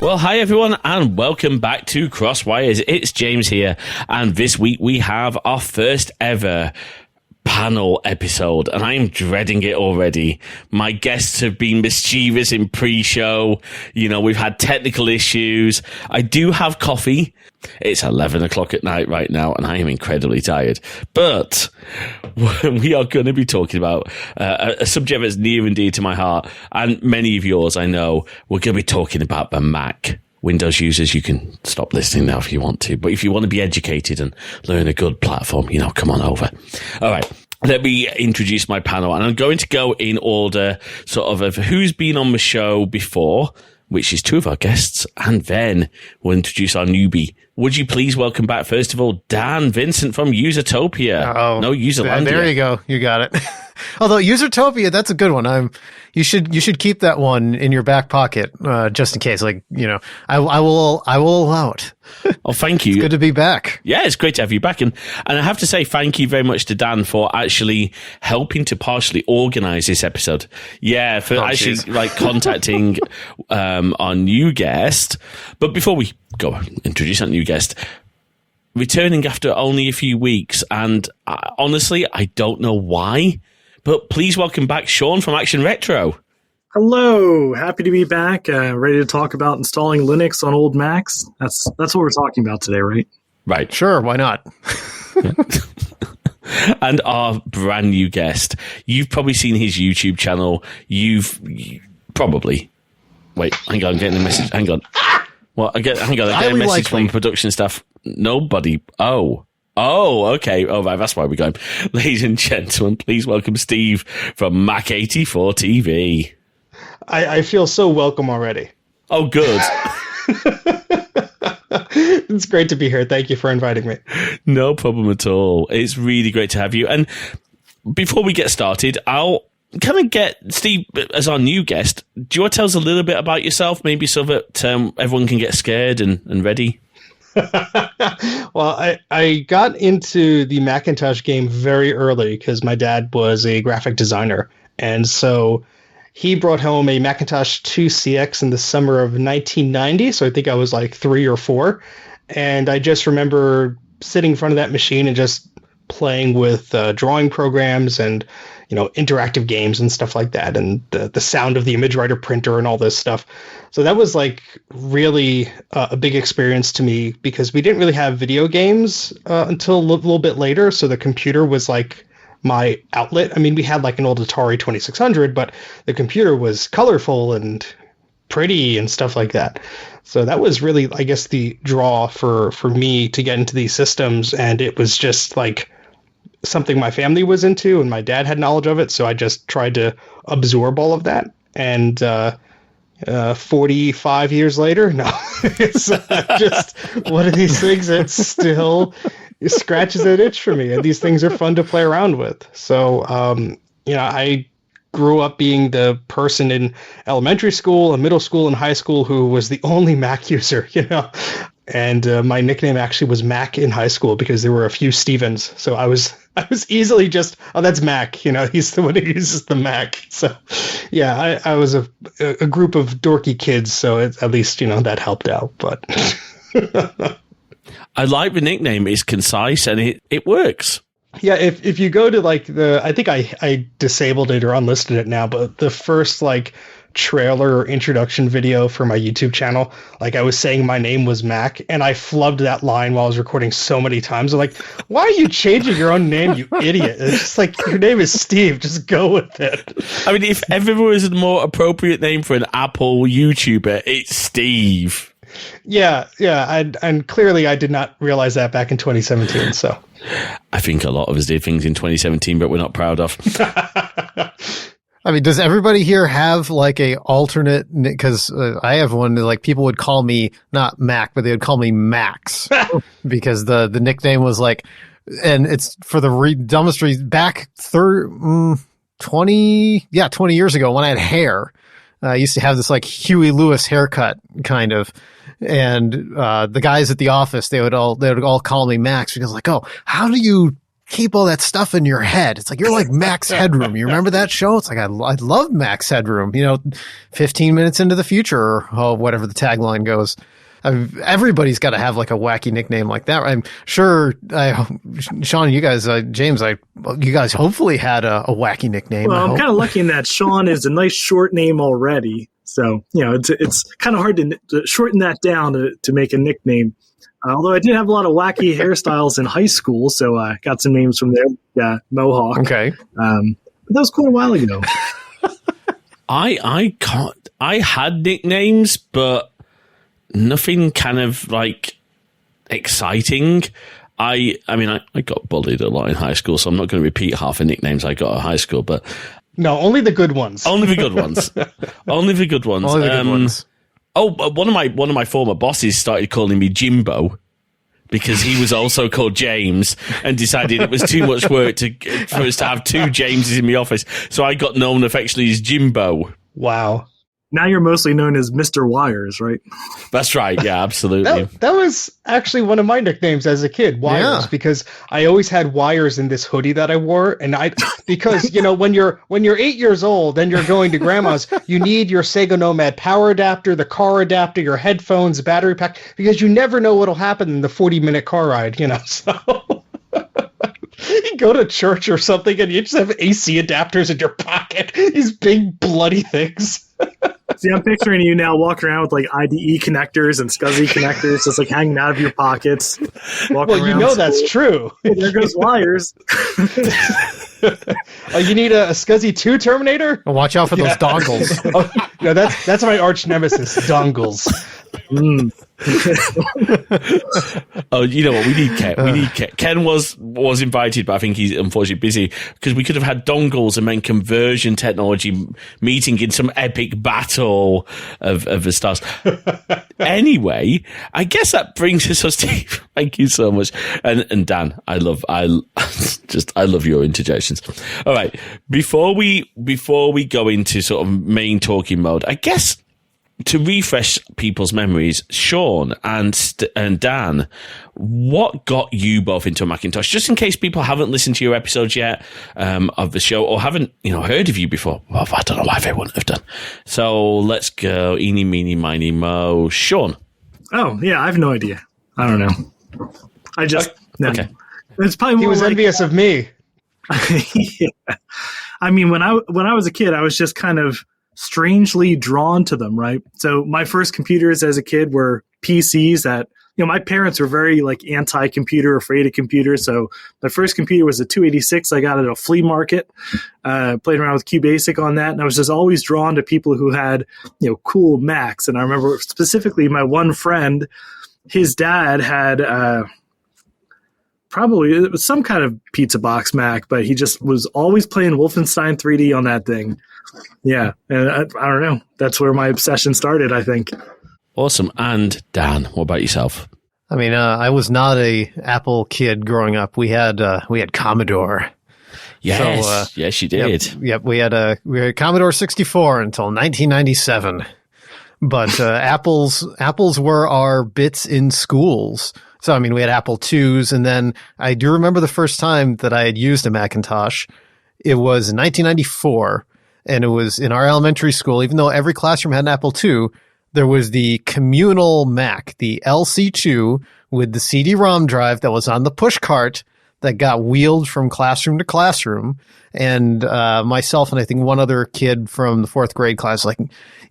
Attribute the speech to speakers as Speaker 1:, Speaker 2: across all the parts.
Speaker 1: Well, hi everyone, and welcome back to Crosswires. It's James here, and this week we have our first ever panel episode, and I am dreading it already. My guests have been mischievous in pre-show. You know, we've had technical issues. I do have coffee. It's 11 o'clock at night right now, and I am incredibly tired. But we are going to be talking about a subject that's near and dear to my heart, and many of yours, I know. We're going to be talking about the Mac. Windows users, you can stop listening now if you want to. But if you want to be educated and learn a good platform, you know, come on over. All right. Let me introduce my panel, and I'm going to go in order sort of who's been on the show before, which is two of our guests, and then we'll introduce our newbie. Would you please welcome back, first of all, Dan Vincent from Usertopia.
Speaker 2: Oh,
Speaker 1: no, Userlandia.
Speaker 2: There you go. You got it. Although Usertopia, that's a good one. You should keep that one in your back pocket, just in case. Like, you know, I will allow it.
Speaker 1: Oh, thank you.
Speaker 2: It's good to be back.
Speaker 1: Yeah, it's great to have you back. And I have to say thank you very much to Dan for actually helping to partially organize this episode. Yeah, for like contacting our new guest. But before we go introduce our new guest, returning after only a few weeks, and honestly, I don't know why, but please welcome back Sean from Action Retro.
Speaker 3: Hello, happy to be back. Ready to talk about installing Linux on old Macs. That's what we're talking about today, right?
Speaker 1: Right.
Speaker 2: Sure, why not?
Speaker 1: And our brand new guest, you've probably seen his YouTube channel. Probably. Wait, hang on, I'm getting a message. Hang on. Well, I'm getting a message from production staff. Nobody. Oh, okay. Oh, right, that's why we're going. Ladies and gentlemen, please welcome Steve from Mac 84 TV.
Speaker 4: I feel so welcome already.
Speaker 1: Oh, good.
Speaker 4: It's great to be here. Thank you for inviting me.
Speaker 1: No problem at all. It's really great to have you. And before we get started, I'll kind of get Steve as our new guest. Do you want to tell us a little bit about yourself, maybe so that everyone can get scared and ready?
Speaker 4: Well, I got into the Macintosh game very early because my dad was a graphic designer. And so he brought home a Macintosh 2 CX in the summer of 1990. So I think I was like 3 or 4. And I just remember sitting in front of that machine and just playing with drawing programs and, you know, interactive games and stuff like that, and the sound of the ImageWriter printer and all this stuff. So that was like really a big experience to me because we didn't really have video games until a little bit later. So the computer was like my outlet. I mean, we had like an old Atari 2600, but the computer was colorful and pretty and stuff like that. So that was really, I guess, the draw for me to get into these systems. And it was just like something my family was into and my dad had knowledge of it. So I just tried to absorb all of that. And 45 years later, no, it's just one of these things that still scratches an itch for me. And these things are fun to play around with. So, you know, I grew up being the person in elementary school and middle school and high school who was the only Mac user, you know. And my nickname actually was Mac in high school because there were a few Stevens. So I was easily just, oh, that's Mac. You know, he's the one who uses the Mac. So, yeah, I was a group of dorky kids. So at least, you know, that helped out. But
Speaker 1: I like the nickname. It's concise and it works.
Speaker 4: Yeah, if you go to like I think I disabled it or unlisted it now, but the first like trailer or introduction video for my YouTube channel, like I was saying my name was Mac, and I flubbed that line while I was recording so many times. I'm like, why are you changing your own name, you idiot? It's just like, your name is Steve, just go with it.
Speaker 1: I mean, if ever there was a more appropriate name for an Apple YouTuber, it's Steve.
Speaker 4: Yeah, and clearly I did not realize that back in 2017, so.
Speaker 1: I think a lot of us did things in 2017, but we're not proud of.
Speaker 2: I mean, does everybody here have like a alternate? Because I have one that like people would call me not Mac, but they would call me Max because the nickname was like, and it's for the dumbest reason. Back 20 years ago when I had hair, I used to have this like Huey Lewis haircut kind of. And the guys at the office, they would all call me Max because like, oh, how do you keep all that stuff in your head. It's like, you're like Max Headroom. You remember that show? It's like, I love Max Headroom, 15 minutes into the future, or whatever the tagline goes. Everybody's got to have like a wacky nickname like that. I'm sure, Sean, you guys, James, you guys hopefully had a wacky nickname.
Speaker 3: Well, I'm kind of lucky in that Sean is a nice short name already. So, it's kind of hard to shorten that down to make a nickname. Although I did have a lot of wacky hairstyles in high school, so I got some names from there. Yeah, Mohawk.
Speaker 2: Okay.
Speaker 3: But that was quite a while ago.
Speaker 1: I had nicknames, but nothing kind of like exciting. I got bullied a lot in high school, so I'm not going to repeat half the nicknames I got at high school, but
Speaker 4: No, only the good ones.
Speaker 1: only the good ones. Only the good ones.
Speaker 2: Only the good ones.
Speaker 1: Oh, one of my former bosses started calling me Jimbo because he was also called James and decided it was too much work for us to have two Jameses in the office. So I got known affectionately as Jimbo.
Speaker 4: Wow.
Speaker 3: Now you're mostly known as Mr. Wires, right?
Speaker 1: That's right. Yeah, absolutely.
Speaker 4: That was actually one of my nicknames as a kid, Wires, because I always had wires in this hoodie that I wore, and because when you're 8 years old and you're going to grandma's, you need your Sega Nomad power adapter, the car adapter, your headphones, battery pack, because you never know what'll happen in the 40-minute car ride, so. You go to church or something and you just have AC adapters in your pocket, these big bloody things.
Speaker 3: See, I'm picturing you now walking around with like IDE connectors and SCSI connectors just like hanging out of your pockets.
Speaker 4: Well, that's true.
Speaker 3: Oh, there goes Wires.
Speaker 4: Oh, you need a SCSI 2 Terminator?
Speaker 2: Well, watch out for those dongles.
Speaker 4: Oh, no, that's my arch nemesis, dongles.
Speaker 1: Oh, you know what? We need Ken. We need Ken. Ken was invited, but I think he's unfortunately busy because we could have had dongles and then conversion technology meeting in some epic battle of the stars. Anyway, I guess that brings us to Steve. Thank you so much, and Dan. I love your interjections. All right, before we go into sort of main talking mode, I guess, to refresh people's memories, Sean and Dan, what got you both into a Macintosh? Just in case people haven't listened to your episodes yet of the show or haven't heard of you before. Well, I don't know why they wouldn't have done. So let's go. Eeny, meeny, miny, mo. Sean.
Speaker 3: Oh, yeah, I have no idea. I don't know. I just...
Speaker 1: Okay.
Speaker 3: It's probably more
Speaker 4: he was envious of me.
Speaker 3: Yeah. I mean, when I was a kid, I was just kind of strangely drawn to them, right? So my first computers as a kid were PCs that, my parents were very like anti-computer, afraid of computers. So my first computer was a 286 I got at a flea market, played around with QBasic on that. And I was just always drawn to people who had, cool Macs. And I remember specifically my one friend, his dad had, probably it was some kind of pizza box Mac, but he just was always playing Wolfenstein 3D on that thing. Yeah, and I don't know. That's where my obsession started, I think.
Speaker 1: Awesome. And Dan, what about yourself?
Speaker 2: I mean, I was not a Apple kid growing up. We had Commodore.
Speaker 1: Yes,
Speaker 2: so,
Speaker 1: yes, you did.
Speaker 2: Yep, we had Commodore 64 until 1997. But Apples were our bits in schools. So, I mean, we had Apple IIs, and then I do remember the first time that I had used a Macintosh. It was in 1994, and it was in our elementary school. Even though every classroom had an Apple II, there was the communal Mac, the LC2, with the CD-ROM drive that was on the push cart that got wheeled from classroom to classroom. And myself and I think one other kid from the fourth grade class, like,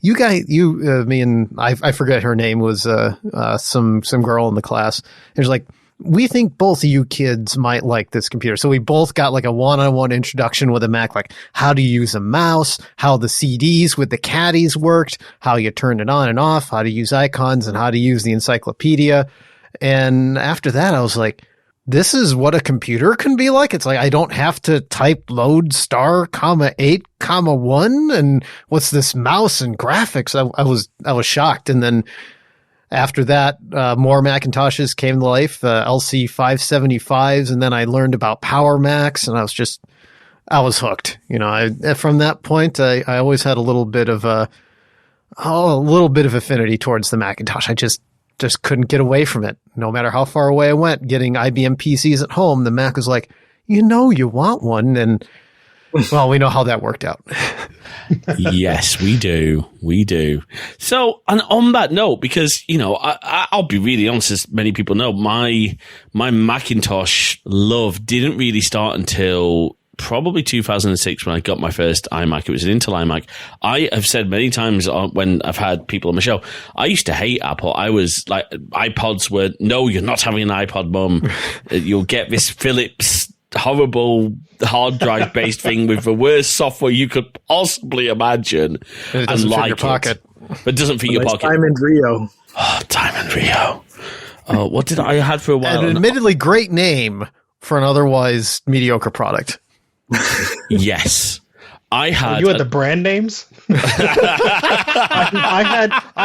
Speaker 2: me and I forget her name, was some girl in the class. It was like, we think both of you kids might like this computer. So we both got like a one-on-one introduction with a Mac, like how to use a mouse, how the CDs with the caddies worked, how you turned it on and off, how to use icons, and how to use the encyclopedia. And after that, I was like, this is what a computer can be like. It's like, I don't have to type load *8,1 and what's this mouse and graphics. I was shocked. And then after that, more Macintoshes came to life, LC 575s. And then I learned about Power Macs, and I was hooked. From that point, I always had a little bit of affinity towards the Macintosh. I just couldn't get away from it. No matter how far away I went, getting IBM PCs at home, the Mac was like, you know you want one. And, well, we know how that worked out.
Speaker 1: Yes, we do. We do. So, and on that note, because, you know, I'll be really honest, as many people know, my Macintosh love didn't really start until probably 2006 when I got my first iMac. It was an Intel iMac. I have said many times when I've had people on my show, I used to hate Apple. I was like, iPods were, no, you're not having an iPod, Mum. You'll get this Philips horrible hard drive based thing with the worst software you could possibly imagine.
Speaker 2: And it doesn't fit your pocket.
Speaker 1: But it doesn't fit your pocket.
Speaker 3: Diamond Rio.
Speaker 1: Oh, Diamond Rio. Oh, what did I had for a while?
Speaker 2: An admittedly great name for an otherwise mediocre product.
Speaker 1: Yes. I had.
Speaker 4: You had the brand names? I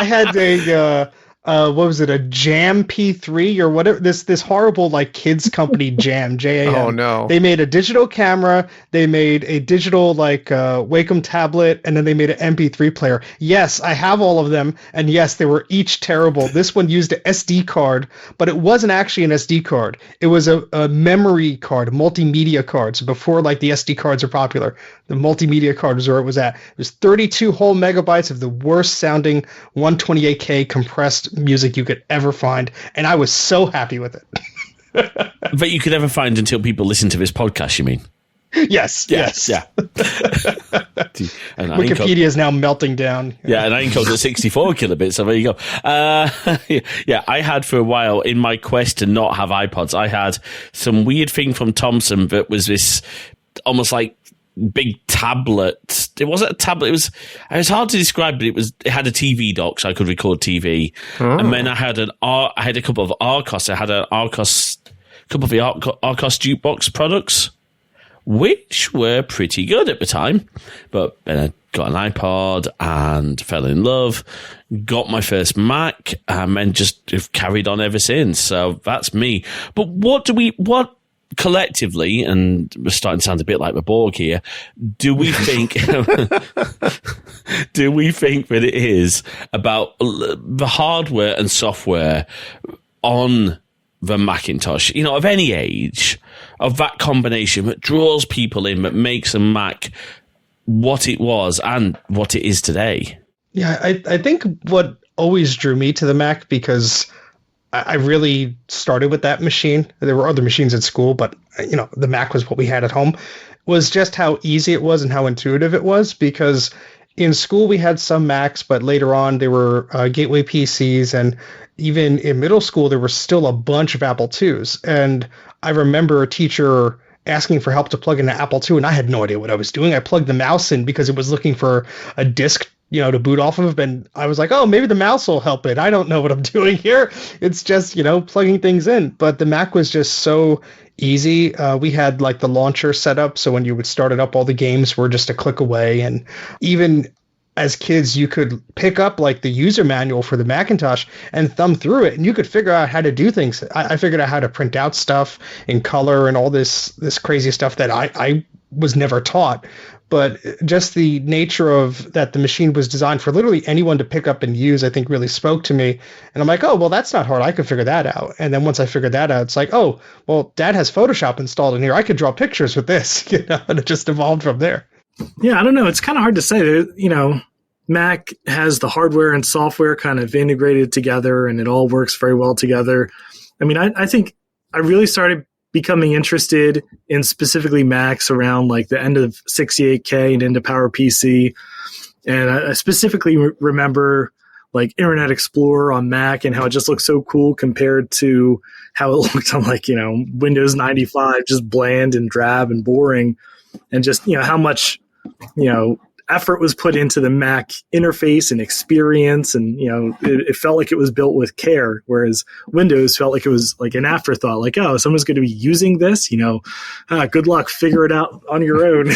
Speaker 4: had a what was it, a Jam P3 or whatever, this horrible like kids company Jam, Jam.
Speaker 2: Oh no.
Speaker 4: They made a digital camera, they made a digital like Wacom tablet, and then they made an MP3 player. Yes, I have all of them, and yes, they were each terrible. This one used an SD card, but it wasn't actually an SD card. It was a memory card, a multimedia card. So before like the SD cards are popular, the multimedia card is where it was at. It was 32 whole megabytes of the worst sounding 128K compressed music you could ever find, and I was so happy with it.
Speaker 1: But you could ever find until people listen to this podcast, you mean?
Speaker 4: Yes.
Speaker 1: Yeah. And
Speaker 4: Wikipedia is now melting down.
Speaker 1: Yeah, and I encoded at 64 kilobits, so there you go. Yeah, I had for a while, in my quest to not have iPods, I had some weird thing from Thomson that was this almost like big tablet. It wasn't a tablet. It was hard to describe, but it had a TV dock, so I could record TV. Oh. And then I had a couple of Arcos. I had a couple of the Arcos jukebox products, which were pretty good at the time. But then I got an iPod and fell in love, got my first Mac, and then just have carried on ever since. So that's me. But what collectively, and we're starting to sound a bit like the Borg here, do we think that it is about the hardware and software on the Macintosh, you know, of any age, of that combination that draws people in, that makes a Mac what it was and what it is today?
Speaker 4: Yeah, I think what always drew me to the Mac, because I really started with that machine. There were other machines at school, but you know, the Mac was what we had at home, was just how easy it was and how intuitive it was. Because in school we had some Macs, but later on they were gateway PCs, and even in middle school there were still a bunch of Apple IIs. And I remember a teacher asking for help to plug in an Apple II, and I had no idea what I was doing. I plugged the mouse in because it was looking for a disk, you know, to boot off of, and I was like, oh, maybe the mouse will help it. I don't know what I'm doing here. It's just, you know, plugging things in. But the Mac was just so easy. We had like the launcher set up, so when you would start it up, all the games were just a click away. And even as kids, you could pick up like the user manual for the Macintosh and thumb through it, and you could figure out how to do things. I figured out how to print out stuff in color and all this crazy stuff that I was never taught. But just the nature of that the machine was designed for literally anyone to pick up and use, I think really spoke to me. And I'm like, oh, well, that's not hard. I could figure that out. And then once I figured that out, it's like, oh, well, Dad has Photoshop installed in here. I could draw pictures with this, you know, and it just evolved from there.
Speaker 3: Yeah, I don't know. It's kind of hard to say. You know, Mac has the hardware and software kind of integrated together, and it all works very well together. I mean, I think I really started becoming interested in specifically Macs around like the end of 68K and into PowerPC. And I specifically remember like Internet Explorer on Mac and how it just looked so cool compared to how it looked on like, you know, Windows 95, just bland and drab and boring. And just, you know, how much, you know, effort was put into the Mac interface and experience, and you know, it felt like it was built with care, whereas Windows felt like it was like an afterthought, like, oh, someone's going to be using this, you know, good luck, figure it out on your own.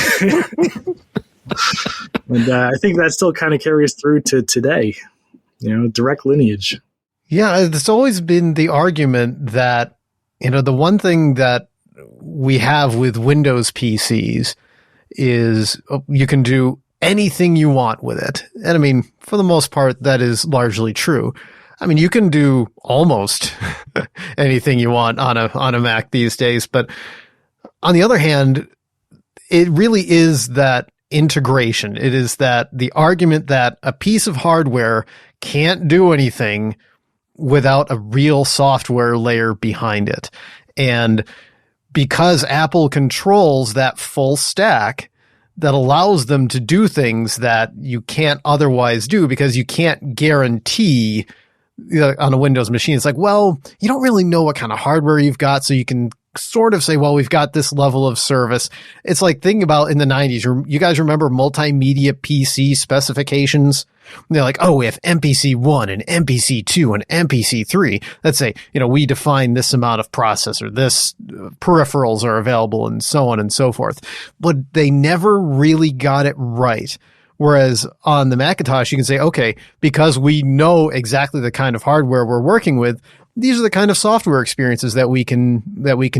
Speaker 3: And I think that still kind of carries through to today, you know, direct lineage.
Speaker 2: Yeah, it's always been the argument that, you know, the one thing that we have with Windows PCs is you can do anything you want with it. And I mean, for the most part, that is largely true. I mean, you can do almost anything you want on a Mac these days, but On the other hand, it really is that integration. It is that the argument that a piece of hardware can't do anything without a real software layer behind it. And because Apple controls that full stack, that allows them to do things that you can't otherwise do, because you can't guarantee on a Windows machine. It's like, well, you don't really know what kind of hardware you've got, so you can sort of say, well, we've got this level of service. It's like thinking about in the 90s. You guys remember multimedia PC specifications? They're like, oh, we have MPC 1 and MPC 2 and MPC 3. Let's say, we define this amount of processor, this peripherals are available, and so on and so forth. But they never really got it right. Whereas on the Macintosh, you can say, okay, because we know exactly the kind of hardware we're working with, these are the kind of software experiences that we can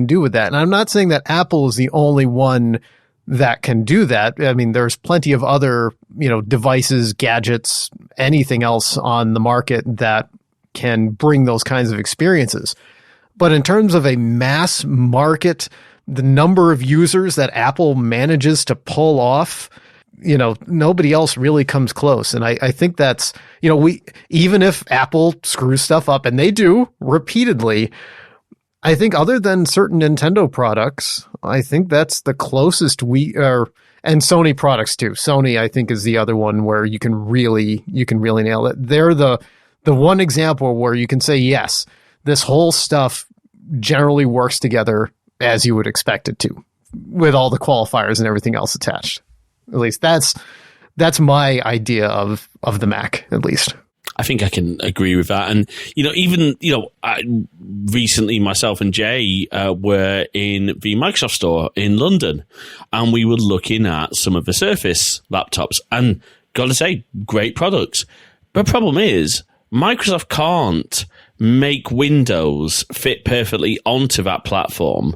Speaker 2: do with that. And I'm not saying that Apple is the only one that can do that. I mean, there's plenty of other, devices, gadgets, anything else on the market that can bring those kinds of experiences. But in terms of a mass market, the number of users that Apple manages to pull off, nobody else really comes close. And I think that's, even if Apple screws stuff up, and they do repeatedly, I think other than certain Nintendo products, I think that's the closest and Sony products too. Sony, I think, is the other one where you can really nail it. They're the one example where you can say, yes, this whole stuff generally works together as you would expect it to, with all the qualifiers and everything else attached. At least that's my idea of the Mac, at least.
Speaker 1: I think I can agree with that. And, even, recently myself and Jay were in the Microsoft store in London, and we were looking at some of the Surface laptops, and gotta say, great products. But the problem is, Microsoft can't make Windows fit perfectly onto that platform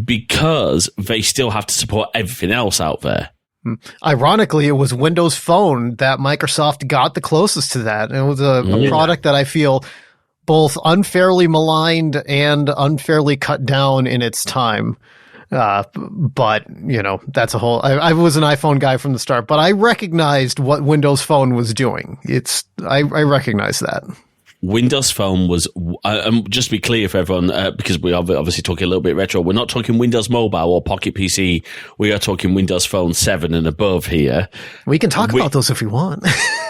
Speaker 1: because they still have to support everything else out there.
Speaker 2: Ironically, it was Windows Phone that Microsoft got the closest to that. And it was a product that I feel both unfairly maligned and unfairly cut down in its time. But, that's a whole... I was an iPhone guy from the start, but I recognized what Windows Phone was doing. I recognize that.
Speaker 1: Windows Phone was, just to be clear for everyone, because we are obviously talking a little bit retro, we're not talking Windows Mobile or Pocket PC. We are talking Windows Phone 7 and above here.
Speaker 2: We can talk about those if we want.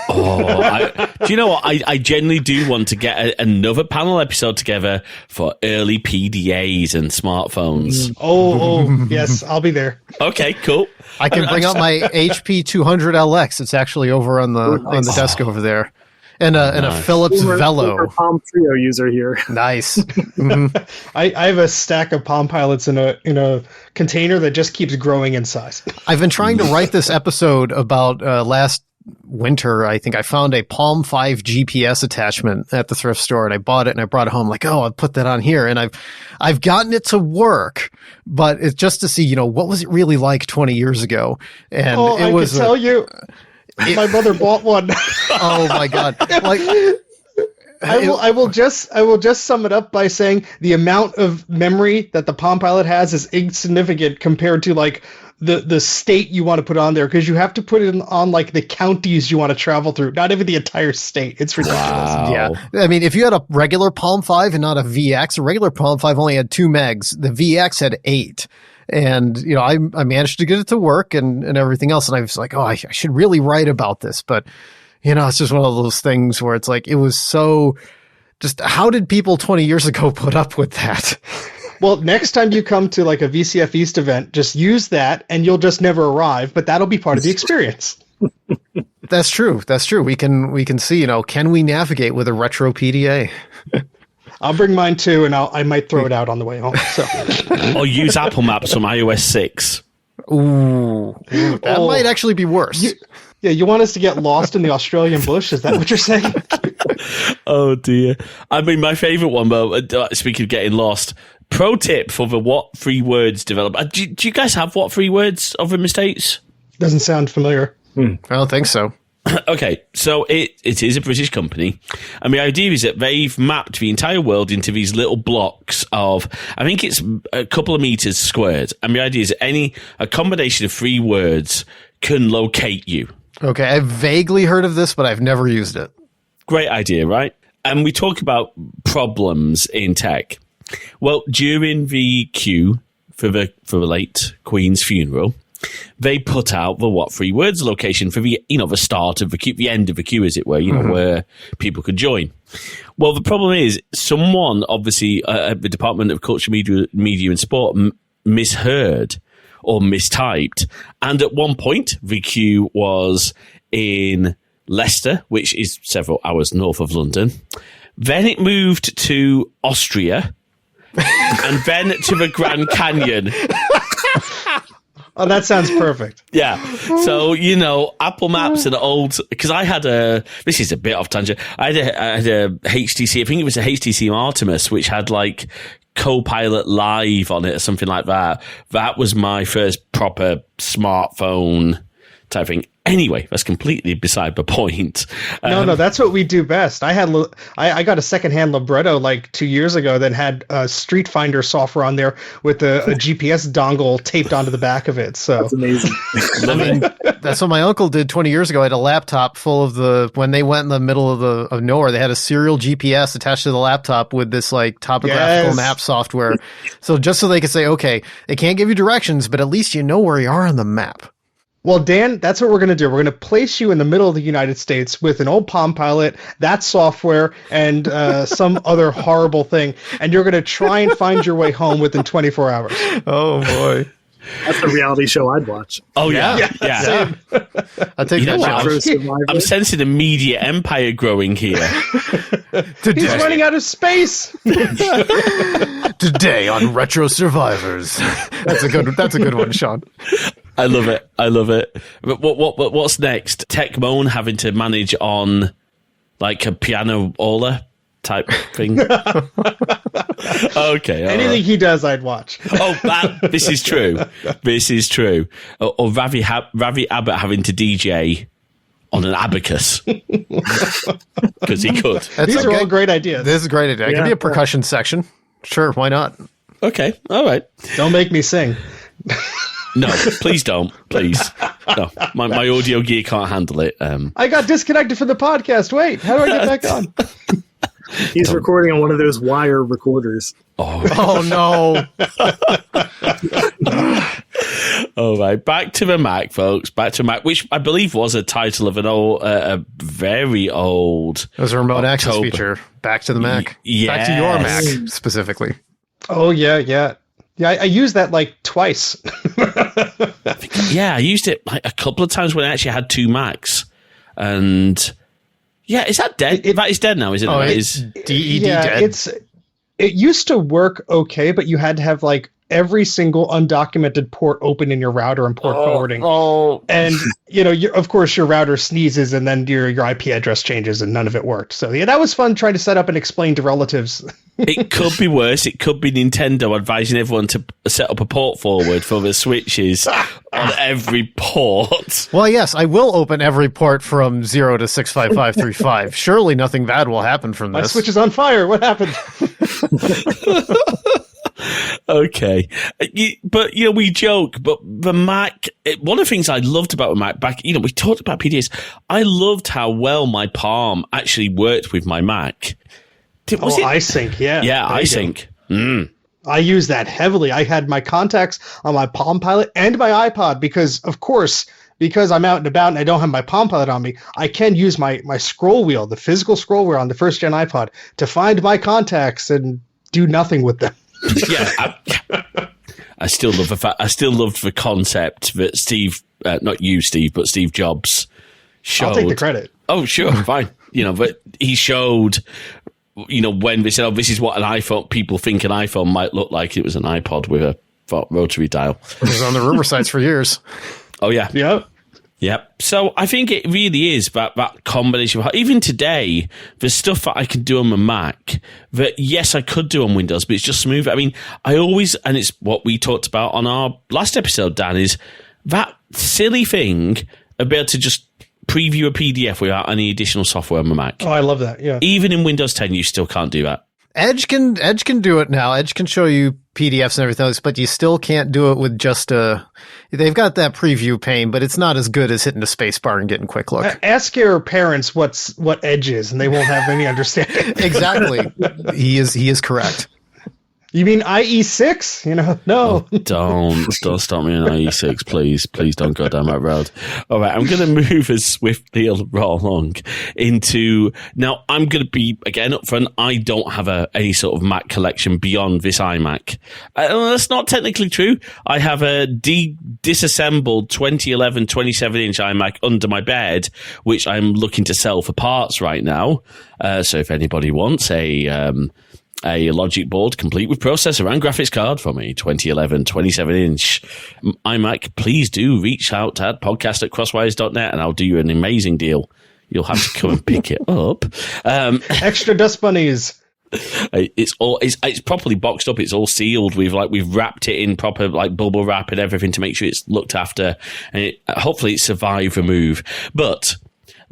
Speaker 1: Do you know what? I genuinely do want to get another panel episode together for early PDAs and smartphones.
Speaker 4: Oh, yes, I'll be there.
Speaker 1: Okay, cool.
Speaker 2: I can bring up my HP 200LX. It's actually over on the desk over there. And a Philips Velo.
Speaker 3: Palm Trio user here.
Speaker 2: Nice. Mm-hmm.
Speaker 4: I have a stack of Palm Pilots in a container that just keeps growing in size.
Speaker 2: I've been trying to write this episode about last winter. I think I found a Palm 5 GPS attachment at the thrift store, and I bought it and I brought it home. Like, oh, I'll put that on here, and I've gotten it to work, but it's just to see, what was it really like 20 years ago? And
Speaker 4: I can tell you. My mother bought one.
Speaker 2: Oh my God! Like,
Speaker 4: I will just sum it up by saying the amount of memory that the Palm Pilot has is insignificant compared to like the state you want to put on there, because you have to put it on like the counties you want to travel through, not even the entire state. It's ridiculous.
Speaker 1: Wow.
Speaker 2: Yeah, I mean, if you had a regular Palm 5 and not a VX, a regular Palm 5 only had 2 megs. The VX had 8. And, I managed to get it to work and everything else. And I was like, oh, I should really write about this. But, it's just one of those things where it's like, it was so just, how did people 20 years ago put up with that?
Speaker 4: Well, next time you come to like a VCF East event, just use that and you'll just never arrive. But that'll be part of the experience.
Speaker 2: That's true. We can see, can we navigate with a retro PDA?
Speaker 4: I'll bring mine too, and I might throw it out on the way home. So,
Speaker 1: or use Apple Maps from iOS 6.
Speaker 2: Ooh, that might actually be worse.
Speaker 4: You want us to get lost in the Australian bush? Is that what you're saying?
Speaker 1: Oh dear. I mean, my favorite one, speaking of getting lost, pro tip for the What 3 Words developer. Do you guys have What 3 Words over in the States?
Speaker 4: Doesn't sound familiar.
Speaker 2: I don't think so.
Speaker 1: Okay, so it is a British company, and the idea is that they've mapped the entire world into these little blocks of, I think it's a couple of meters squared, and the idea is that a combination of 3 words can locate you.
Speaker 2: Okay, I've vaguely heard of this, but I've never used it.
Speaker 1: Great idea, right? And we talk about problems in tech. Well, during the queue for the late Queen's funeral, they put out the 3 words location for the start of the queue, the end of the queue, as it were, where people could join. Well, the problem is someone, obviously, at the Department of Culture, Media and Sport misheard or mistyped. And at one point, the queue was in Leicester, which is several hours north of London. Then it moved to Austria and then to the Grand Canyon.
Speaker 4: Oh, that sounds perfect.
Speaker 1: Yeah. So, Apple Maps and because I had this is a bit off tangent. I had a HTC, I think it was a HTC Artemis, which had like Copilot Live on it or something like that. That was my first proper smartphone type thing. Anyway, that's completely beside the point.
Speaker 4: No, that's what we do best. I got a secondhand libretto like 2 years ago that had Street Finder software on there with a GPS dongle taped onto the back of it. So
Speaker 3: that's amazing.
Speaker 2: I mean, that's what my uncle did 20 years ago. I had a laptop full of when they went in the middle of nowhere, they had a serial GPS attached to the laptop with this like topographical map software. So just so they could say, okay, they can't give you directions, but at least you know where you are on the map.
Speaker 4: Well, Dan, that's what we're going to do. We're going to place you in the middle of the United States with an old Palm Pilot, that software, and some other horrible thing. And you're going to try and find your way home within 24 hours.
Speaker 2: Oh, boy.
Speaker 3: That's a reality show I'd watch.
Speaker 1: Oh, yeah.
Speaker 2: I'll take that show.
Speaker 1: I'm sensing a media empire growing here.
Speaker 4: He's running out of space.
Speaker 2: Today on Retro Survivors. That's a good one, Sean.
Speaker 1: I love it. But what's next? Tech Moan having to manage on like a piano ola type thing. Okay.
Speaker 4: Anything he does, I'd watch.
Speaker 1: This is true. Or Ravi Abbott having to DJ on an abacus because he could.
Speaker 4: These are all great ideas.
Speaker 2: This is a great idea. It could be a percussion section. Sure, why not?
Speaker 1: Okay, all right.
Speaker 4: Don't make me sing.
Speaker 1: No, please don't. Please. No, my audio gear can't handle it.
Speaker 4: I got disconnected from the podcast. Wait, how do I get back on?
Speaker 3: He's recording on one of those wire recorders.
Speaker 2: Oh no.
Speaker 1: All right, back to the Mac, folks. Back to Mac, which I believe was a title of an old, a very old.
Speaker 2: It was a remote access feature. Back to the Mac. Back to your Mac, specifically.
Speaker 4: Oh, yeah. Yeah, I used that like twice.
Speaker 1: Yeah, I used it like a couple of times when I actually had 2 Macs. And yeah, is that dead? That is dead now, isn't it? It is
Speaker 2: DED dead.
Speaker 4: It used to work okay, but you had to have like every single undocumented port open in your router and port forwarding. And, of course, your router sneezes and then your IP address changes and none of it worked. So, yeah, that was fun trying to set up and explain to relatives.
Speaker 1: It could be worse. It could be Nintendo advising everyone to set up a port forward for the switches on every port.
Speaker 2: Well, yes, I will open every port from 0 to 65535. Surely nothing bad will happen from this.
Speaker 4: My switch is on fire. What happened?
Speaker 1: Okay. But, we joke, but the Mac, one of the things I loved about the Mac back, we talked about PDAs. I loved how well my Palm actually worked with my Mac.
Speaker 4: iSync, yeah.
Speaker 1: Yeah, iSync.
Speaker 4: I use that heavily. I had my contacts on my Palm Pilot and my iPod because, of course, because I'm out and about and I don't have my Palm Pilot on me, I can use my scroll wheel, the physical scroll wheel on the first gen iPod to find my contacts and do nothing with them.
Speaker 1: Yeah, I still love the fact. I still loved the concept that Steve, not you, Steve, but Steve Jobs showed.
Speaker 4: I'll take the credit.
Speaker 1: Oh, sure, fine. But he showed. When they said, "Oh, this is what an iPhone," people think an iPhone might look like. It was an iPod with a rotary dial.
Speaker 2: It was on the rumor sites for years.
Speaker 1: Oh yeah. Yep. So I think it really is that combination of, even today, there's stuff that I can do on my Mac that, yes, I could do on Windows, but it's just smooth. I mean, and it's what we talked about on our last episode, Dan, is that silly thing of being able to just preview a PDF without any additional software on my Mac.
Speaker 4: Oh, I love that. Yeah.
Speaker 1: Even in Windows 10, you still can't do that.
Speaker 2: Edge can do it now. Edge can show you PDFs and everything else, but you still can't do it with just they've got that preview pane, but it's not as good as hitting the space bar and getting quick look.
Speaker 4: Ask your parents what Edge is, and they won't have any understanding.
Speaker 2: Exactly. He is correct.
Speaker 4: You mean IE6? No.
Speaker 1: Oh, don't stop me on IE6, please. Please don't go down that road. All right, I'm going to move as swiftly along into... Now, I'm going to be, again, up front, I don't have any sort of Mac collection beyond this iMac. That's not technically true. I have a disassembled 2011 27-inch iMac under my bed, which I'm looking to sell for parts right now. So if anybody wants a logic board complete with processor and graphics card from a 2011 27-inch iMac, please do reach out at podcast@crosswires.net and I'll do you an amazing deal. You'll have to come and pick it up.
Speaker 4: Extra dust bunnies.
Speaker 1: It's properly boxed up. It's all sealed. We've wrapped it in proper bubble wrap and everything to make sure it's looked after, and hopefully it survived remove. But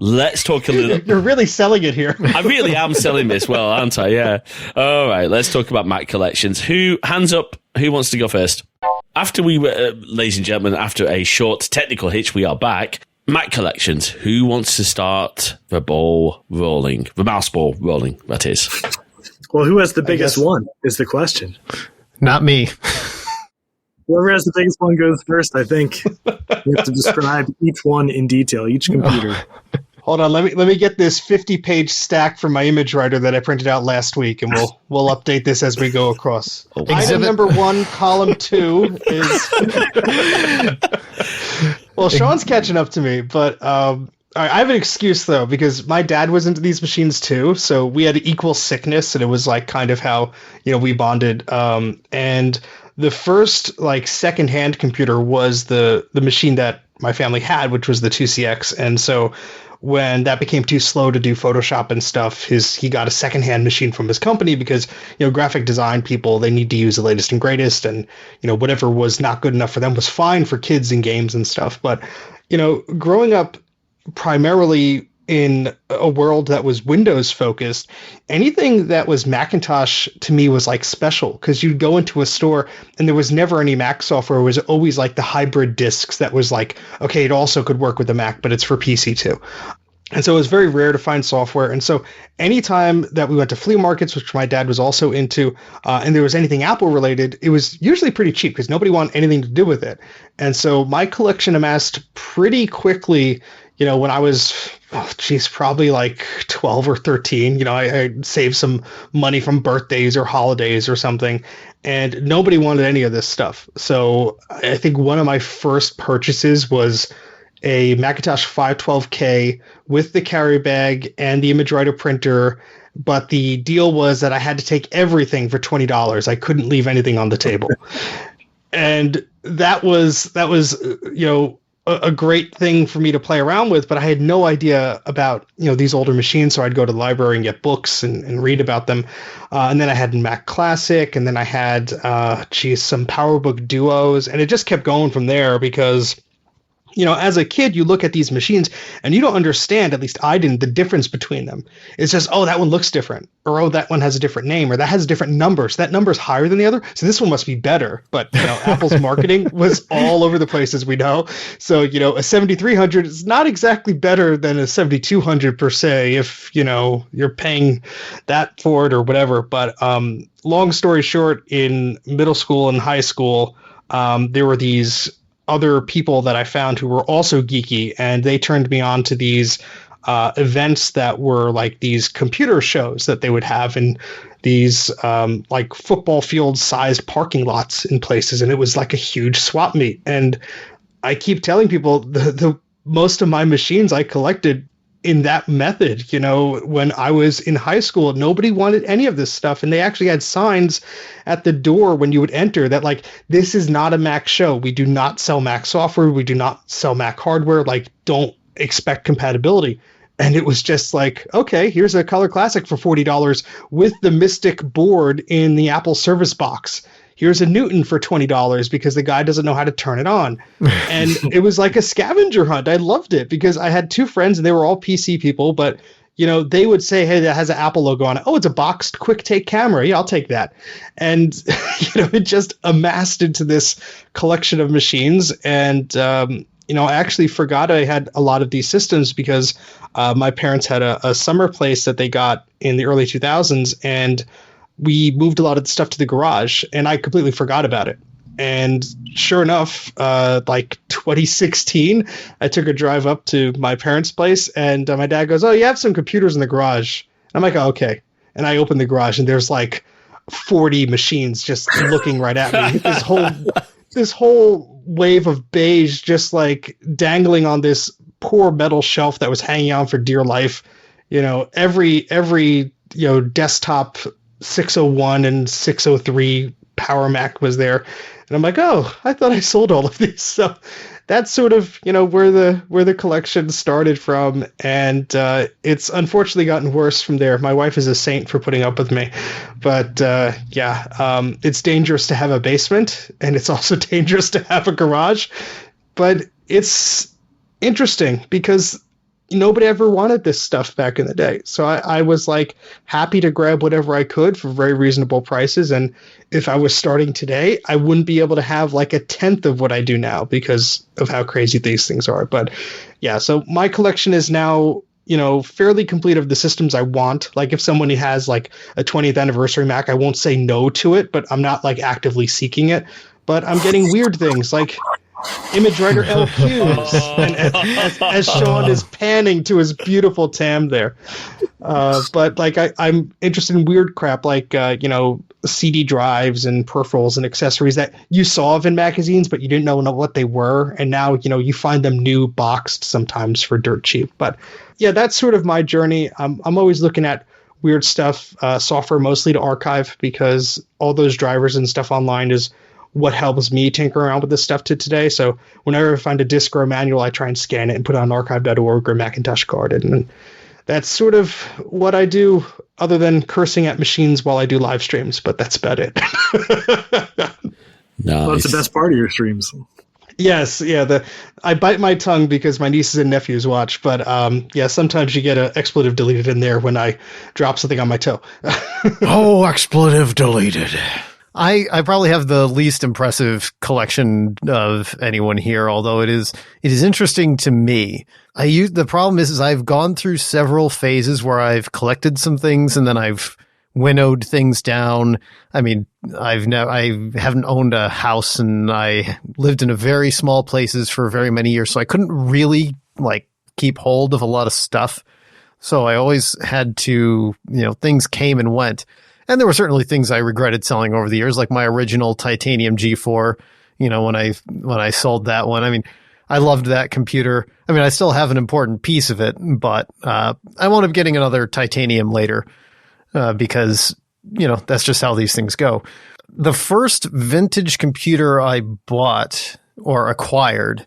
Speaker 1: let's talk a little...
Speaker 4: You're really selling it here.
Speaker 1: I really am selling this well, aren't I? Yeah. All right, let's talk about Mac collections. Hands up, who wants to go first? Ladies and gentlemen, after a short technical hitch, we are back. Mac collections. Who wants to start the ball rolling? The mouse ball rolling, that is.
Speaker 3: Well, who has the biggest one is the question.
Speaker 2: Not me.
Speaker 3: Whoever has the biggest one goes first, I think. You have to describe each one in detail, each computer.
Speaker 4: Hold on, let me get this 50-page stack from my image writer that I printed out last week, and we'll update this as we go across. Item number 1, column 2 is... Well, Sean's catching up to me, but all right, I have an excuse, though, because my dad was into these machines, too, so we had equal sickness, and it was kind of how we bonded. And the first second-hand computer was the machine that my family had, which was the 2CX, and so when that became too slow to do Photoshop and stuff, he got a secondhand machine from his company because, graphic design people, they need to use the latest and greatest, and, whatever was not good enough for them was fine for kids and games and stuff. But, growing up primarily in a world that was Windows focused, anything that was Macintosh to me was special, because you'd go into a store and there was never any Mac software. It was always the hybrid disks that was okay, it also could work with the Mac, but it's for PC too. And so it was very rare to find software. And so anytime that we went to flea markets, which my dad was also into, and there was anything Apple related, it was usually pretty cheap because nobody wanted anything to do with it. And so my collection amassed pretty quickly, when I was, probably 12 or 13. I saved some money from birthdays or holidays or something, and nobody wanted any of this stuff. So I think one of my first purchases was a Macintosh 512K with the carry bag and the image writer printer, but the deal was that I had to take everything for $20. I couldn't leave anything on the table. And that was a great thing for me to play around with, but I had no idea about, these older machines. So I'd go to the library and get books and read about them. And then I had Mac Classic, and then I had, some PowerBook Duos, and it just kept going from there because, as a kid, you look at these machines and you don't understand, at least I didn't, the difference between them. It's just, oh, that one looks different, or, oh, that one has a different name, or that has a different number. So that number's higher than the other. So this one must be better. But, Apple's marketing was all over the place, as we know. So, a 7300 is not exactly better than a 7200 per se, if, you're paying that for it or whatever. But long story short, in middle school and high school, there were these other people that I found who were also geeky, and they turned me on to these events that were these computer shows that they would have in these football field sized parking lots in places. And it was a huge swap meet. And I keep telling people the most of my machines I collected in that method. When I was in high school, nobody wanted any of this stuff. And they actually had signs at the door when you would enter that this is not a Mac show. We do not sell Mac software. We do not sell Mac hardware. Don't expect compatibility. And it was just okay, here's a Color Classic for $40 with the Mystic board in the Apple service box. here's a Newton for $20 because the guy doesn't know how to turn it on. And it was like a scavenger hunt. I loved it because I had two friends and they were all PC people, but they would say, hey, that has an Apple logo on it. Oh, it's a boxed quick take camera. Yeah, I'll take that. And, it just amassed into this collection of machines. And, I actually forgot I had a lot of these systems because my parents had a summer place that they got in the early 2000s. And we moved a lot of the stuff to the garage and I completely forgot about it. And sure enough, like 2016, I took a drive up to my parents' place and my dad goes, oh, you have some computers in the garage. And I'm like, oh, okay. And I opened the garage and there's like 40 machines just looking right at me. This whole wave of beige just like dangling on this poor metal shelf that was hanging on for dear life. Every desktop 601 and 603 Power Mac was there. And I'm like, oh, I thought I sold all of these. So that's sort of, where the collection started from. And it's unfortunately gotten worse from there. My wife is a saint for putting up with me. But it's dangerous to have a basement and it's also dangerous to have a garage. But it's interesting because nobody ever wanted this stuff back in the day. So I was like happy to grab whatever I could for very reasonable prices. And if I was starting today, I wouldn't be able to have like a tenth of what I do now because of how crazy these things are. But yeah, so my collection is now, fairly complete of the systems I want. Like if somebody has like a 20th anniversary Mac, I won't say no to it, but I'm not like actively seeking it. But I'm getting weird things like image writer LQs, and as Sean is panning to his beautiful tam there. But like I'm interested in weird crap like CD drives and peripherals and accessories that you saw of in magazines, but you didn't know what they were, and now you find them new boxed sometimes for dirt cheap. But yeah, that's sort of my journey. I'm always looking at weird stuff, software mostly to archive because all those drivers and stuff online is what helps me tinker around with this stuff to today. So whenever I find a disk or a manual, I try and scan it and put it on archive.org or Macintosh card. And that's sort of what I do other than cursing at machines while I do live streams, but that's about it.
Speaker 1: Nice.
Speaker 3: Well, that's the best part of your streams.
Speaker 4: Yes. Yeah. I bite my tongue because my nieces and nephews watch, but sometimes you get an expletive deleted in there when I drop something on my toe.
Speaker 2: Oh, expletive deleted. I probably have the least impressive collection of anyone here, although it is interesting to me. The problem is I've gone through several phases where I've collected some things and then I've winnowed things down. I mean, I haven't owned a house and I lived in a very small places for very many years, so I couldn't really like keep hold of a lot of stuff. So I always had to, things came and went. And there were certainly things I regretted selling over the years, like my original titanium G4, when I sold that one. I mean, I loved that computer. I mean, I still have an important piece of it, but I wound up getting another titanium later because, that's just how these things go. The first vintage computer I bought or acquired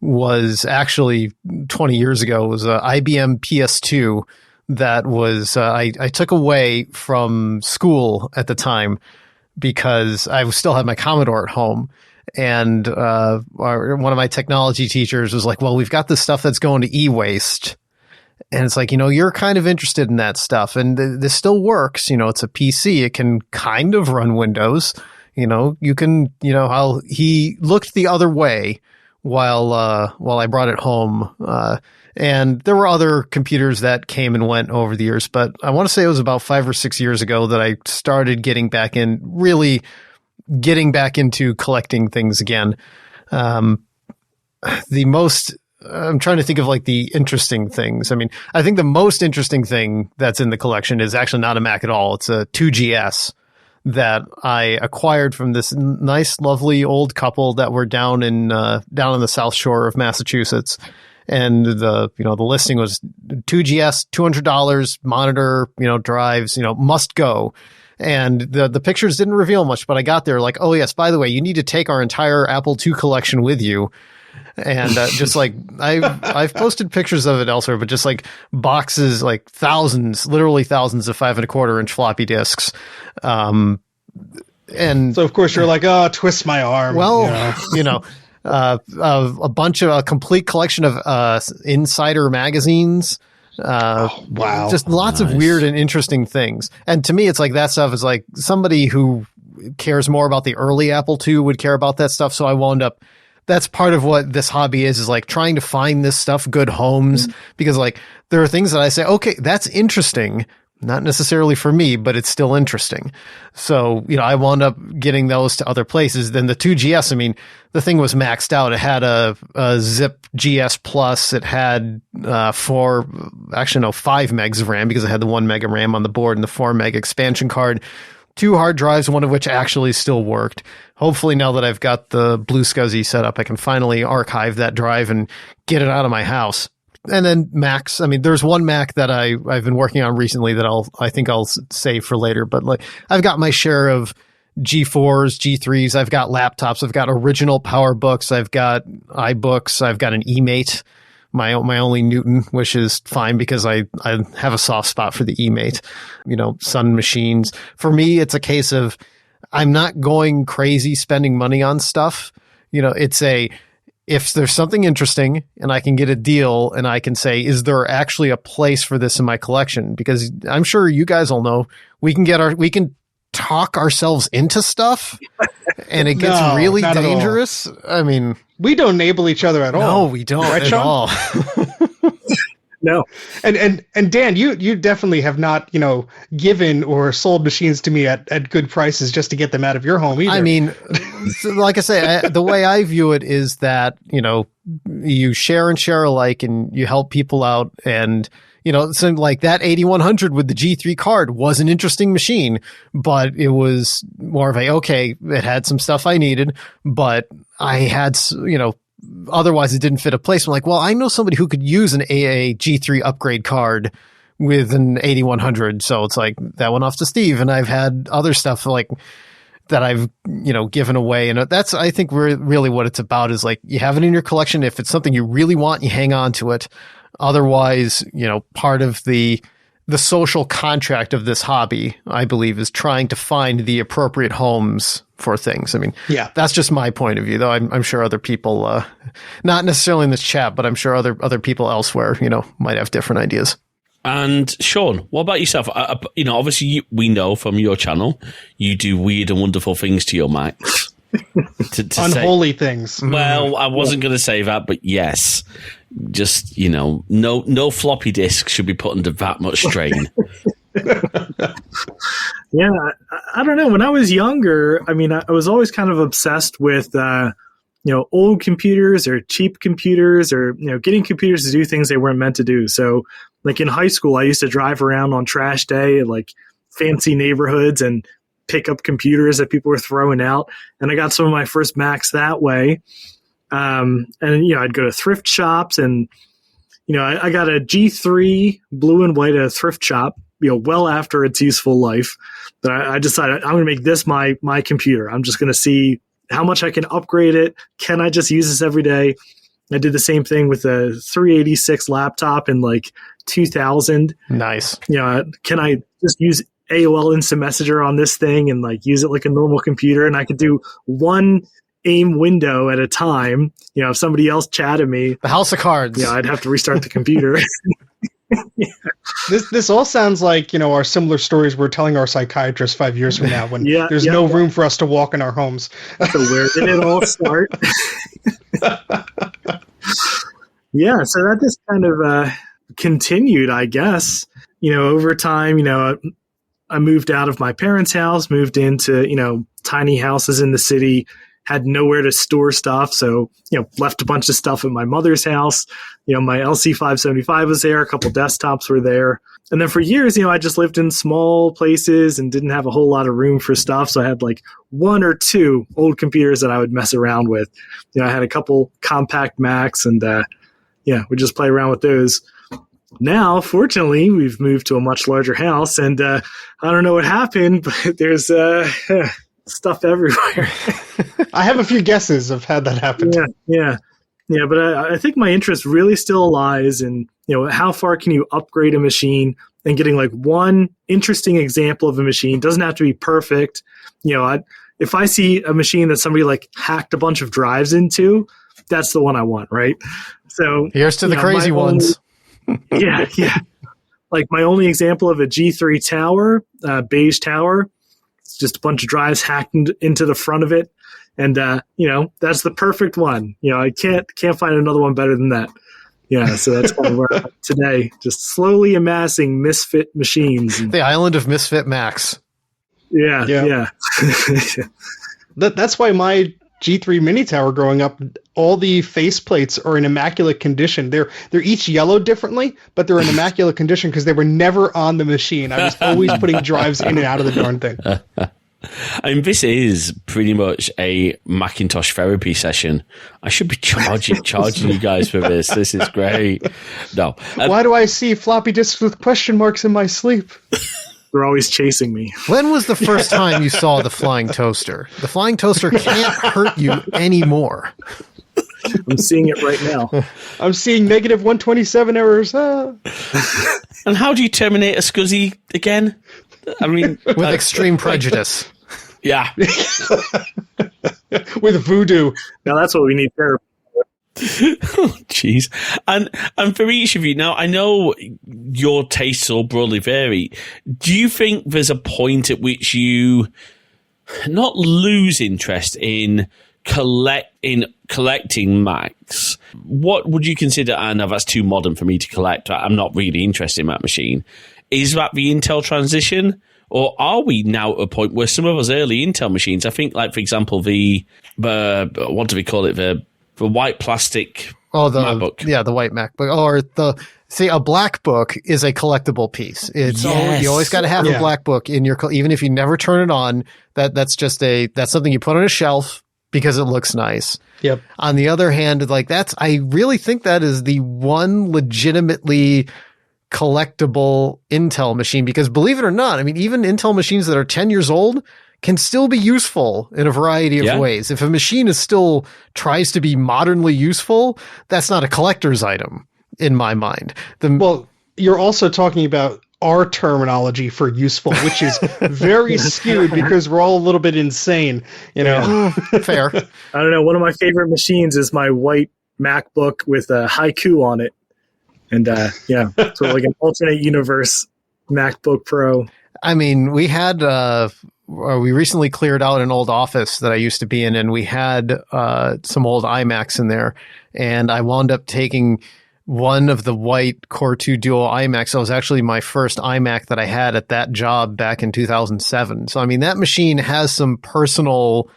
Speaker 2: was actually 20 years ago. It was an IBM PS2. That was I took away from school at the time because I still had my Commodore at home. And one of my technology teachers was like, well, we've got this stuff that's going to e-waste. And it's like, you're kind of interested in that stuff. And this still works. It's a PC. It can kind of run Windows. You can, how he looked the other way while I brought it home. And there were other computers that came and went over the years, but I want to say it was about 5 or 6 years ago that I started getting back into collecting things again. I'm trying to think of like the interesting things. I mean, I think the most interesting thing that's in the collection is actually not a Mac at all. It's a 2GS that I acquired from this nice, lovely old couple that were down on the South Shore of Massachusetts. And the listing was 2GS, $200, monitor, drives, must go. And the pictures didn't reveal much, but I got there like, oh yes, by the way, you need to take our entire Apple II collection with you. And just like I've posted pictures of it elsewhere, but just like boxes, like literally thousands of 5 1/4 inch floppy disks. And
Speaker 4: so of course you're like, oh, twist my arm.
Speaker 2: Well, a complete collection of Insider magazines.
Speaker 4: Wow.
Speaker 2: Just lots of weird and interesting things. And to me, it's like that stuff is like somebody who cares more about the early Apple II would care about that stuff. So I wound up, that's part of what this hobby is like trying to find this stuff, good homes, because like there are things that I say, okay, that's interesting. Not necessarily for me, but it's still interesting. So, I wound up getting those to other places. Then the 2GS, I mean, the thing was maxed out. It had a Zip GS Plus. It had 5 megs of RAM because it had the 1 meg of RAM on the board and the 4 meg expansion card. 2 hard drives, one of which actually still worked. Hopefully now that I've got the Blue SCSI set up, I can finally archive that drive and get it out of my house. And then Macs. I mean, there's one Mac that I've been working on recently that I think I'll save for later. But like, I've got my share of G4s, G3s. I've got laptops. I've got original PowerBooks. I've got iBooks. I've got an eMate, my only Newton, which is fine because I have a soft spot for the eMate. Sun machines. For me, it's a case of I'm not going crazy spending money on stuff. If there's something interesting and I can get a deal and I can say, is there actually a place for this in my collection? Because I'm sure you guys all know we can talk ourselves into stuff and it gets really dangerous. I mean,
Speaker 4: we don't enable each other at all.
Speaker 2: No, we don't at all.
Speaker 3: No.
Speaker 4: And Dan, you definitely have not, given or sold machines to me at good prices just to get them out of your home either.
Speaker 2: I mean, like I say, the way I view it is that, you share and share alike and you help people out. And, so like that 8100 with the G3 card was an interesting machine, but it was more of it had some stuff I needed, but I had, otherwise it didn't fit a place. I'm like, well, I know somebody who could use an AA G3 upgrade card with an 8100. So it's like that went off to Steve. And I've had other stuff like that I've, given away. And that's, I think really what it's about is like, you have it in your collection. If it's something you really want, you hang on to it. Otherwise, part of the social contract of this hobby, I believe, is trying to find the appropriate homes for things. I mean, yeah, that's just my point of view, though. I'm sure other people, not necessarily in this chat, but I'm sure other people elsewhere, might have different ideas.
Speaker 1: And Sean, what about yourself? Obviously, we know from your channel, you do weird and wonderful things to your Macs.
Speaker 4: Unholy things.
Speaker 1: Well, I wasn't going to say that, but yes. Just, no floppy disk should be put under that much strain.
Speaker 3: Yeah, I don't know. When I was younger, I mean, I was always kind of obsessed with, old computers or cheap computers or, getting computers to do things they weren't meant to do. So, like in high school, I used to drive around on trash day at like fancy neighborhoods and pick up computers that people were throwing out. And I got some of my first Macs that way. And I'd go to thrift shops and, I got a G3 blue and white at a thrift shop, well after its useful life. But I decided I'm going to make this my computer. I'm just going to see how much I can upgrade it. Can I just use this every day? I did the same thing with a 386 laptop in like 2000.
Speaker 2: Nice.
Speaker 3: Can I just use AOL Instant Messenger on this thing and like use it like a normal computer? And I could do one AIM window at a time. If somebody else chatted me,
Speaker 2: the House of Cards,
Speaker 3: I'd have to restart the computer.
Speaker 4: Yeah. This all sounds like our similar stories we're telling our psychiatrists 5 years from now when there's no room for us to walk in our homes.
Speaker 3: So where did it all start? Yeah, so that just kind of continued, I guess. Over time, I moved out of my parents' house, moved into tiny houses in the city. Had nowhere to store stuff. So, left a bunch of stuff at my mother's house. My LC575 was there. A couple desktops were there. And then for years, I just lived in small places and didn't have a whole lot of room for stuff. So I had like 1 or 2 old computers that I would mess around with. I had a couple compact Macs and, we just play around with those. Now, fortunately, we've moved to a much larger house and, I don't know what happened, but there's, stuff everywhere.
Speaker 4: I have a few guesses of how that happened.
Speaker 3: Yeah. But I think my interest really still lies in, how far can you upgrade a machine and getting like one interesting example of a machine. Doesn't have to be perfect. If I see a machine that somebody like hacked a bunch of drives into, that's the one I want, right? So
Speaker 2: here's to the crazy ones.
Speaker 3: Yeah. Like my only example of a G3 tower, beige tower, it's just a bunch of drives hacked into the front of it. And, that's the perfect one. I can't find another one better than that. Yeah, so that's kind of where I'm at today, just slowly amassing misfit machines.
Speaker 2: The island of misfit Macs.
Speaker 3: Yeah.
Speaker 4: That's why my G3 mini tower growing up, all the faceplates are in immaculate condition. They're each yellowed differently, but they're in immaculate condition because they were never on the machine. I was always putting drives in and out of the darn thing.
Speaker 1: I mean, this is pretty much a Macintosh therapy session. I should be charging you guys for this. This is great. No.
Speaker 4: Why do I see floppy disks with question marks in my sleep?
Speaker 3: They're always chasing me.
Speaker 2: When was the first time you saw the flying toaster? The flying toaster can't hurt you anymore.
Speaker 3: I'm seeing it right now.
Speaker 4: I'm seeing negative 127 errors.
Speaker 1: And how do you terminate a SCSI again? I mean,
Speaker 2: with extreme prejudice.
Speaker 1: Yeah.
Speaker 4: With voodoo.
Speaker 3: Now that's what we need therapy.
Speaker 1: Oh, jeez. And for each of you, now I know your tastes all broadly vary. Do you think there's a point at which you not lose interest in collecting Macs? What would you consider? I know that's too modern for me to collect. I'm not really interested in that machine. Is that the Intel transition? Or are we now at a point where some of those early Intel machines, I think, like, for example, the what do we call it? The white plastic MacBook.
Speaker 2: Yeah, the white MacBook. Or a black book is a collectible piece. It's you always got to have a black book in your, even if you never turn it on, that's something you put on a shelf because it looks nice.
Speaker 4: Yep.
Speaker 2: On the other hand, I really think that is the one legitimately collectible Intel machine, because believe it or not, I mean, even Intel machines that are 10 years old can still be useful in a variety of ways. If a machine still tries to be modernly useful, that's not a collector's item in my mind.
Speaker 4: Well, you're also talking about our terminology for useful, which is very skewed because we're all a little bit insane,
Speaker 2: Fair.
Speaker 3: I don't know. One of my favorite machines is my white MacBook with a haiku on it. And sort of like an alternate universe MacBook Pro.
Speaker 2: I mean, we had we recently cleared out an old office that I used to be in, and we had some old iMacs in there, and I wound up taking one of the white Core 2 Duo iMacs. That was actually my first iMac that I had at that job back in 2007. So, I mean, that machine has some personal,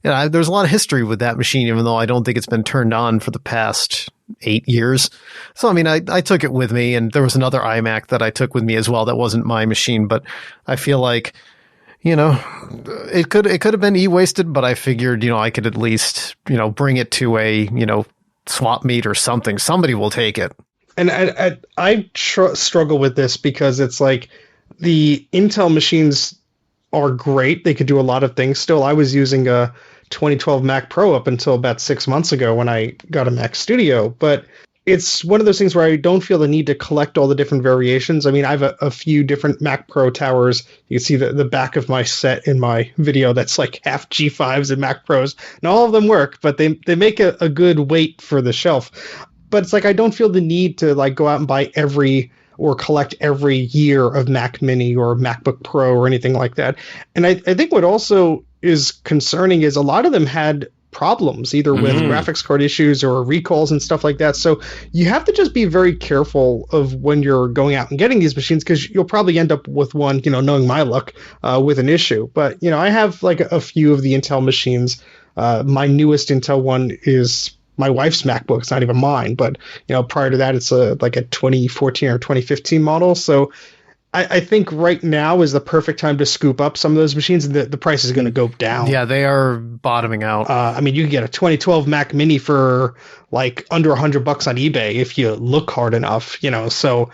Speaker 2: there's a lot of history with that machine, even though I don't think it's been turned on for the past 8 years. So, I mean, I took it with me, and there was another iMac that I took with me as well. That wasn't my machine, but I feel like, it could have been e-wasted, but I figured, I could at least, bring it to a, swap meet or something. Somebody will take it.
Speaker 4: And I struggle with this because it's like the Intel machines are great. They could do a lot of things still. I was using a 2012 Mac Pro up until about 6 months ago when I got a Mac Studio, but it's one of those things where I don't feel the need to collect all the different variations. I mean, I have a few different Mac Pro towers. You can see the back of my set in my video. That's like half G5s and Mac Pros. Not all of them work, but they make a good weight for the shelf. But it's like I don't feel the need to like go out and buy or collect every year of Mac Mini or MacBook Pro or anything like that. And I think what also is concerning is a lot of them had problems either with graphics card issues or recalls and stuff like that. So you have to just be very careful of when you're going out and getting these machines, because you'll probably end up with one, knowing my luck, with an issue. But, I have like a few of the Intel machines. My newest Intel one is my wife's MacBook. It's not even mine, but prior to that, it's like a 2014 or 2015 model. So I think right now is the perfect time to scoop up some of those machines, and the price is going to go down.
Speaker 2: Yeah, they are bottoming out.
Speaker 4: I mean, you can get a 2012 Mac Mini for like under $100 on eBay if you look hard enough, So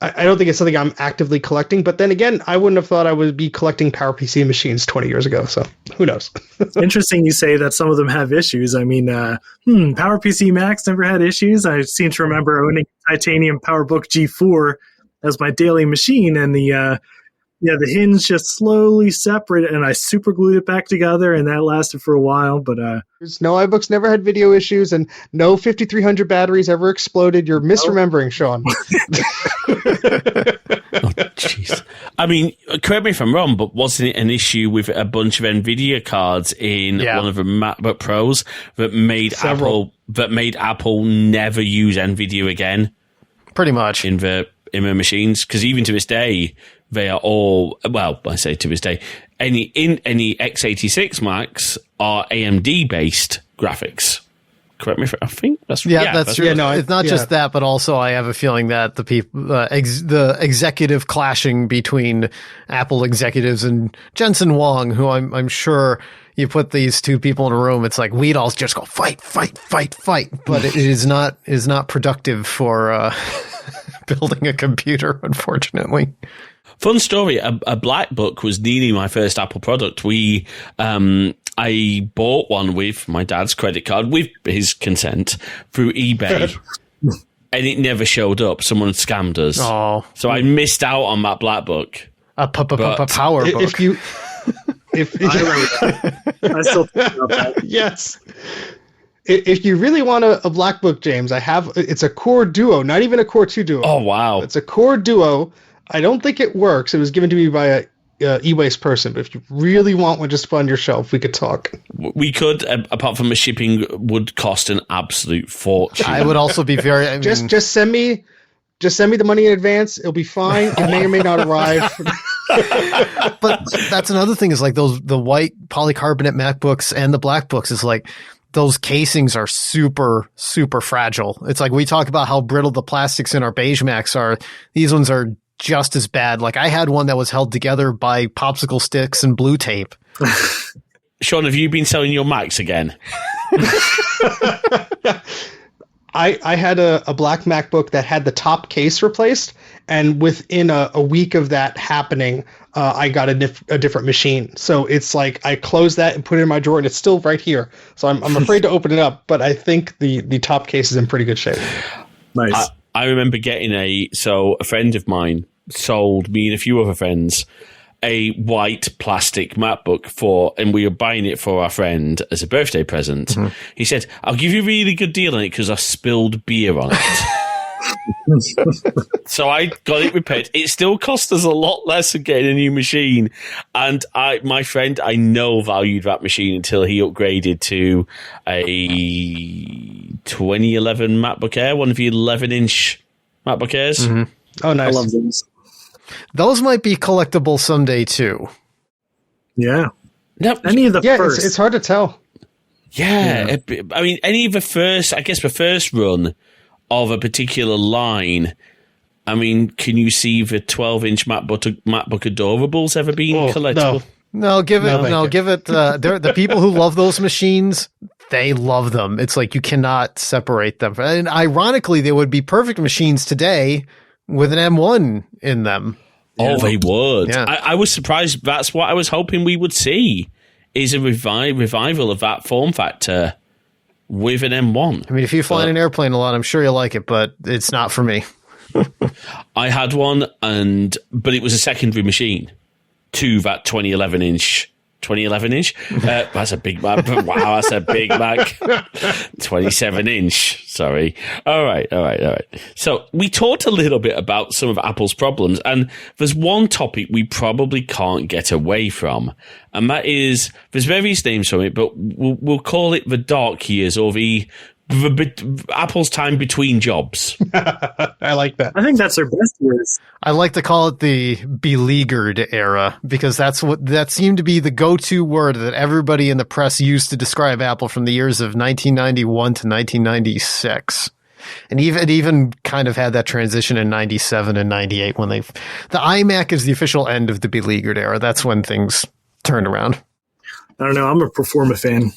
Speaker 4: I don't think it's something I'm actively collecting. But then again, I wouldn't have thought I would be collecting PowerPC machines 20 years ago. So who knows?
Speaker 3: It's interesting you say that some of them have issues. I mean, PowerPC Macs never had issues. I seem to remember owning a titanium PowerBook G4 as my daily machine, and the hinge just slowly separated, and I super glued it back together, and that lasted for a while. But
Speaker 4: no, iBooks never had video issues, and no 5300 batteries ever exploded. You're misremembering, Sean.
Speaker 1: Oh, jeez. I mean, correct me if I'm wrong, but wasn't it an issue with a bunch of NVIDIA cards in one of the MacBook Pros that made Apple never use NVIDIA again?
Speaker 2: Pretty much
Speaker 1: in their machines, because even to this day, they are all, well, I say to this day, any x86 Macs are AMD based graphics. Correct me if I think that's
Speaker 2: true.
Speaker 1: Yeah,
Speaker 2: no, it's not just that, but also I have a feeling that the people, the executive clashing between Apple executives and Jensen Huang, who I'm sure you put these two people in a room, it's like we'd all just go fight, but it is not productive for building a computer, unfortunately.
Speaker 1: Fun story. A black book was nearly my first Apple product. I bought one with my dad's credit card, with his consent, through eBay, and it never showed up. Someone scammed us.
Speaker 2: Oh.
Speaker 1: So I missed out on that black book.
Speaker 2: A power book.
Speaker 3: I still think about that.
Speaker 4: Yes. If you really want a black book, James, it's a Core Duo, not even a Core 2 Duo.
Speaker 1: Oh, wow.
Speaker 4: It's a Core Duo. I don't think it works. It was given to me by a e-waste person, but if you really want one just to put on your shelf, we could talk.
Speaker 1: We could, apart from the shipping, would cost an absolute fortune.
Speaker 2: I would also be very...
Speaker 4: Just send me the money in advance. It'll be fine. It may or may not arrive.
Speaker 2: But that's another thing is like the white polycarbonate MacBooks and the black books is like those casings are super, super fragile. It's like we talk about how brittle the plastics in our beige Macs are. These ones are just as bad. Like I had one that was held together by popsicle sticks and blue tape.
Speaker 1: Sean, have you been selling your Macs again?
Speaker 4: I had a black MacBook that had the top case replaced, and within a week of that happening, I got a different machine. So it's like I closed that and put it in my drawer, and it's still right here. So I'm afraid to open it up, but I think the top case is in pretty good shape.
Speaker 3: Nice.
Speaker 1: I remember getting a friend of mine sold me and a few other friends a white plastic MacBook and we were buying it for our friend as a birthday present. Mm-hmm. He said, I'll give you a really good deal on it because I spilled beer on it. So I got it repaired. It still cost us a lot less than getting a new machine. And my friend, I know, valued that machine until he upgraded to a 2011 MacBook Air, one of the 11-inch MacBook Airs.
Speaker 2: Mm-hmm.
Speaker 4: Oh, nice.
Speaker 3: I love those.
Speaker 2: Those might be collectible someday too.
Speaker 3: Yeah.
Speaker 1: No,
Speaker 3: any of the first.
Speaker 4: It's hard to tell.
Speaker 1: Yeah. I mean, any of the first run of a particular line. I mean, can you see the 12-inch MacBook Adorables ever being collectible?
Speaker 2: No, give it. The people who love those machines, they love them. It's like you cannot separate them. And ironically, they would be perfect machines today with an M1 in them.
Speaker 1: Oh, they would.
Speaker 2: Yeah.
Speaker 1: I was surprised. That's what I was hoping we would see, is a revival of that form factor with an M1.
Speaker 2: I mean, if you fly in an airplane a lot, I'm sure you'll like it, but it's not for me.
Speaker 1: I had one, but it was a secondary machine to that 2011 inch. That's a big Mac. Wow, that's a big Mac. 27-inch. Sorry. All right. So we talked a little bit about some of Apple's problems, and there's one topic we probably can't get away from, and that is, there's various names from it, but we'll call it the dark years, or the Apple's time between jobs.
Speaker 4: I like that.
Speaker 3: I think that's their best years.
Speaker 2: I like to call it the beleaguered era, because that seemed to be the go-to word that everybody in the press used to describe Apple from the years of 1991 to 1996. And even kind of had that transition in 97 and 98 when the iMac is the official end of the beleaguered era. That's when things turned around.
Speaker 3: I don't know. I'm a Performa fan.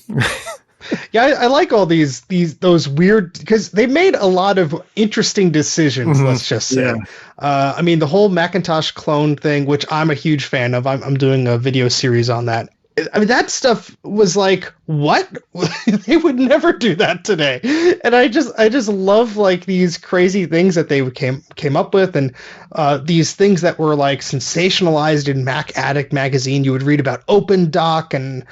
Speaker 4: Yeah, I like all those weird, because they made a lot of interesting decisions. Mm-hmm. Let's just say. Yeah. I mean, the whole Macintosh clone thing, which I'm a huge fan of. I'm doing a video series on that. I mean, that stuff was like what? They would never do that today. And I just love like these crazy things that they came up with, and these things that were like sensationalized in Mac Addict magazine. You would read about OpenDoc and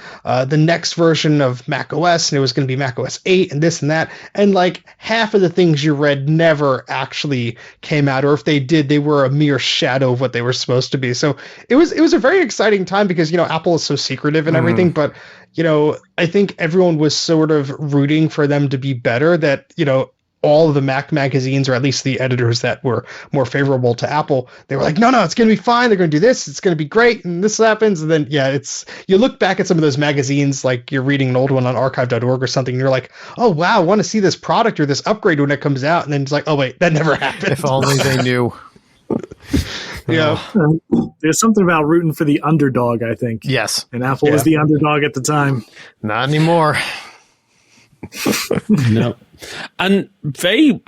Speaker 4: the next version of Mac OS, and it was going to be Mac OS 8 and this and that. And like half of the things you read never actually came out, or if they did, they were a mere shadow of what they were supposed to be. So it was a very exciting time because, Apple is so secretive and everything, but I think everyone was sort of rooting for them to be better, that, all of the Mac magazines, or at least the editors that were more favorable to Apple, they were like, no, it's going to be fine. They're going to do this. It's going to be great. And this happens. And then, you look back at some of those magazines, like you're reading an old one on archive.org or something, and you're like, oh, wow, I want to see this product or this upgrade when it comes out. And then it's like, oh, wait, that never happened.
Speaker 2: If only they knew.
Speaker 4: Yeah.
Speaker 3: There's something about rooting for the underdog, I think.
Speaker 2: Yes.
Speaker 3: And Apple was the underdog at the time.
Speaker 2: Not anymore.
Speaker 1: No. And they,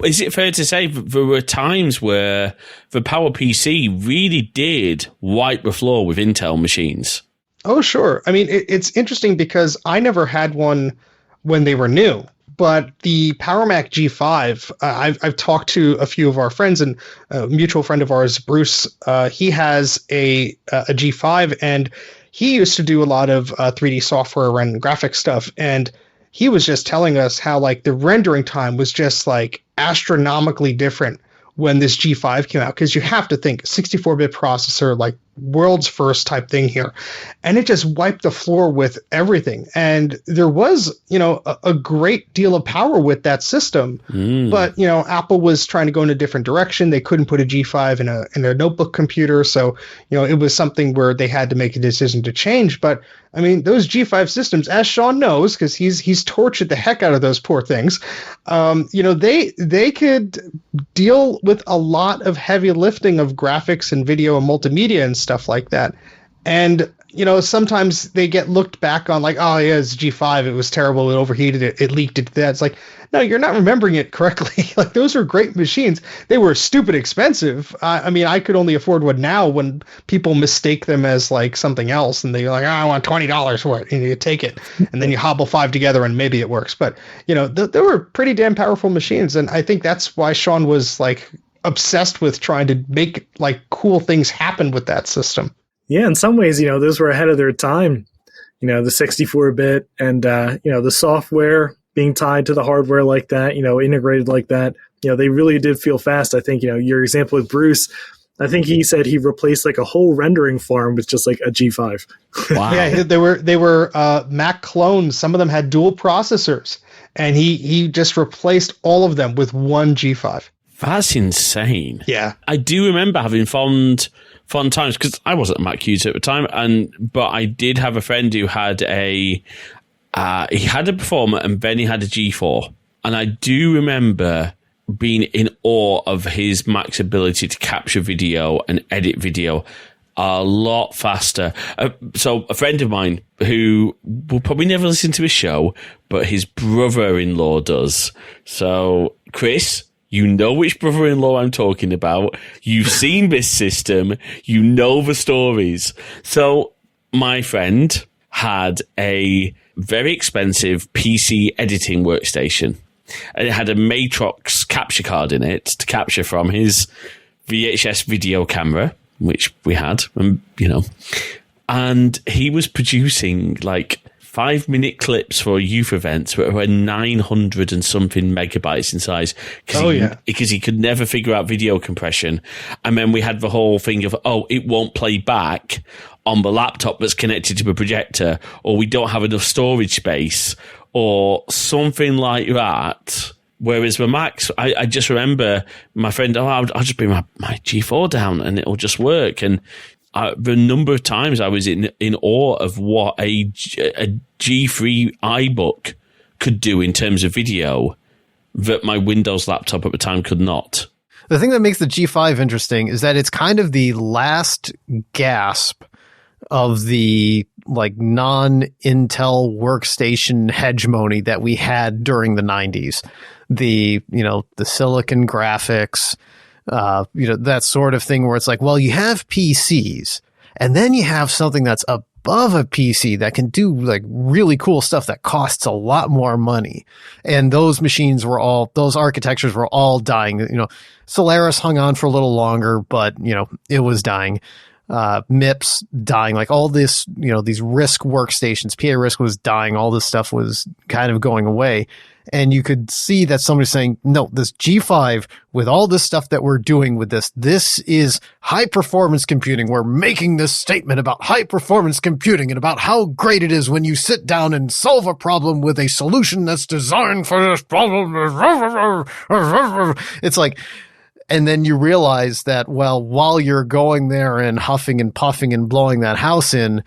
Speaker 1: is it fair to say there were times where the PowerPC really did wipe the floor with Intel machines?
Speaker 4: Oh, sure. I mean, it's interesting because I never had one when they were new. But the PowerMac G5, I've talked to a few of our friends, and a mutual friend of ours, Bruce, he has a G5, and he used to do a lot of 3D software and graphic stuff. And he was just telling us how like the rendering time was just like astronomically different when this G5 came out, because you have to think 64-bit processor, like world's first type thing here, and it just wiped the floor with everything. And there was, a great deal of power with that system, but Apple was trying to go in a different direction. They couldn't put a G5 in a notebook computer, so it was something where they had to make a decision to change. But I mean, those G5 systems, as Sean knows, because he's tortured the heck out of those poor things, they could deal with a lot of heavy lifting of graphics and video and multimedia and stuff like that. And, sometimes they get looked back on like, oh, yeah, it's G5. It was terrible. It overheated. It leaked into that. It's like, no, you're not remembering it correctly. Like, those are great machines. They were stupid expensive. I mean, I could only afford one now when people mistake them as like something else. And they're like, oh, I want $20 for it. And you take it. And then you hobble 5 together and maybe it works. But, they were pretty damn powerful machines. And I think that's why Sean was like obsessed with trying to make like cool things happen with that system.
Speaker 3: Yeah, in some ways, those were ahead of their time. The 64-bit and, the software being tied to the hardware like that, integrated like that. They really did feel fast. I think, your example with Bruce, I think he said he replaced like a whole rendering farm with just like a G5.
Speaker 1: Wow.
Speaker 4: Yeah, they were Mac clones. Some of them had dual processors, and he just replaced all of them with one G5.
Speaker 1: That's insane.
Speaker 4: Yeah.
Speaker 1: I do remember having fun times, because I wasn't a Mac user at the time, but I did have a friend who had he had a Performer and then he had a G4, and I do remember being in awe of his Mac's ability to capture video and edit video a lot faster. So a friend of mine who will probably never listen to his show, but his brother-in-law does. So Chris, you know which brother-in-law I'm talking about. You've seen this system. You know the stories. So my friend had a very expensive PC editing workstation. And it had a Matrox capture card in it to capture from his VHS video camera, which we had, and he was producing like 5-minute clips for youth events that were 900 and something megabytes in size because he could never figure out video compression. And then we had the whole thing of, it won't play back on the laptop that's connected to the projector, or we don't have enough storage space, or something like that. Whereas the Macs, I just remember my friend, I'll just bring my G4 down and it'll just work. And the number of times I was in awe of what a G3 iBook could do in terms of video that my Windows laptop at the time could not.
Speaker 2: The thing that makes the G5 interesting is that it's kind of the last gasp of the like non-Intel workstation hegemony that we had during the 90s. The silicon graphics, that sort of thing where it's like, well, you have PCs and then you have something that's a above a PC that can do like really cool stuff that costs a lot more money. And those architectures were all dying. You know, Solaris hung on for a little longer, but you know, it was dying. MIPS dying, like all this, you know, these RISC workstations, PA RISC was dying. All this stuff was kind of going away. And you could see that somebody's saying, no, this G5 with all this stuff that we're doing with this is high performance computing. We're making this statement about high performance computing and about how great it is when you sit down and solve a problem with a solution that's designed for this problem. It's like, and then you realize that, well, while you're going there and huffing and puffing and blowing that house in,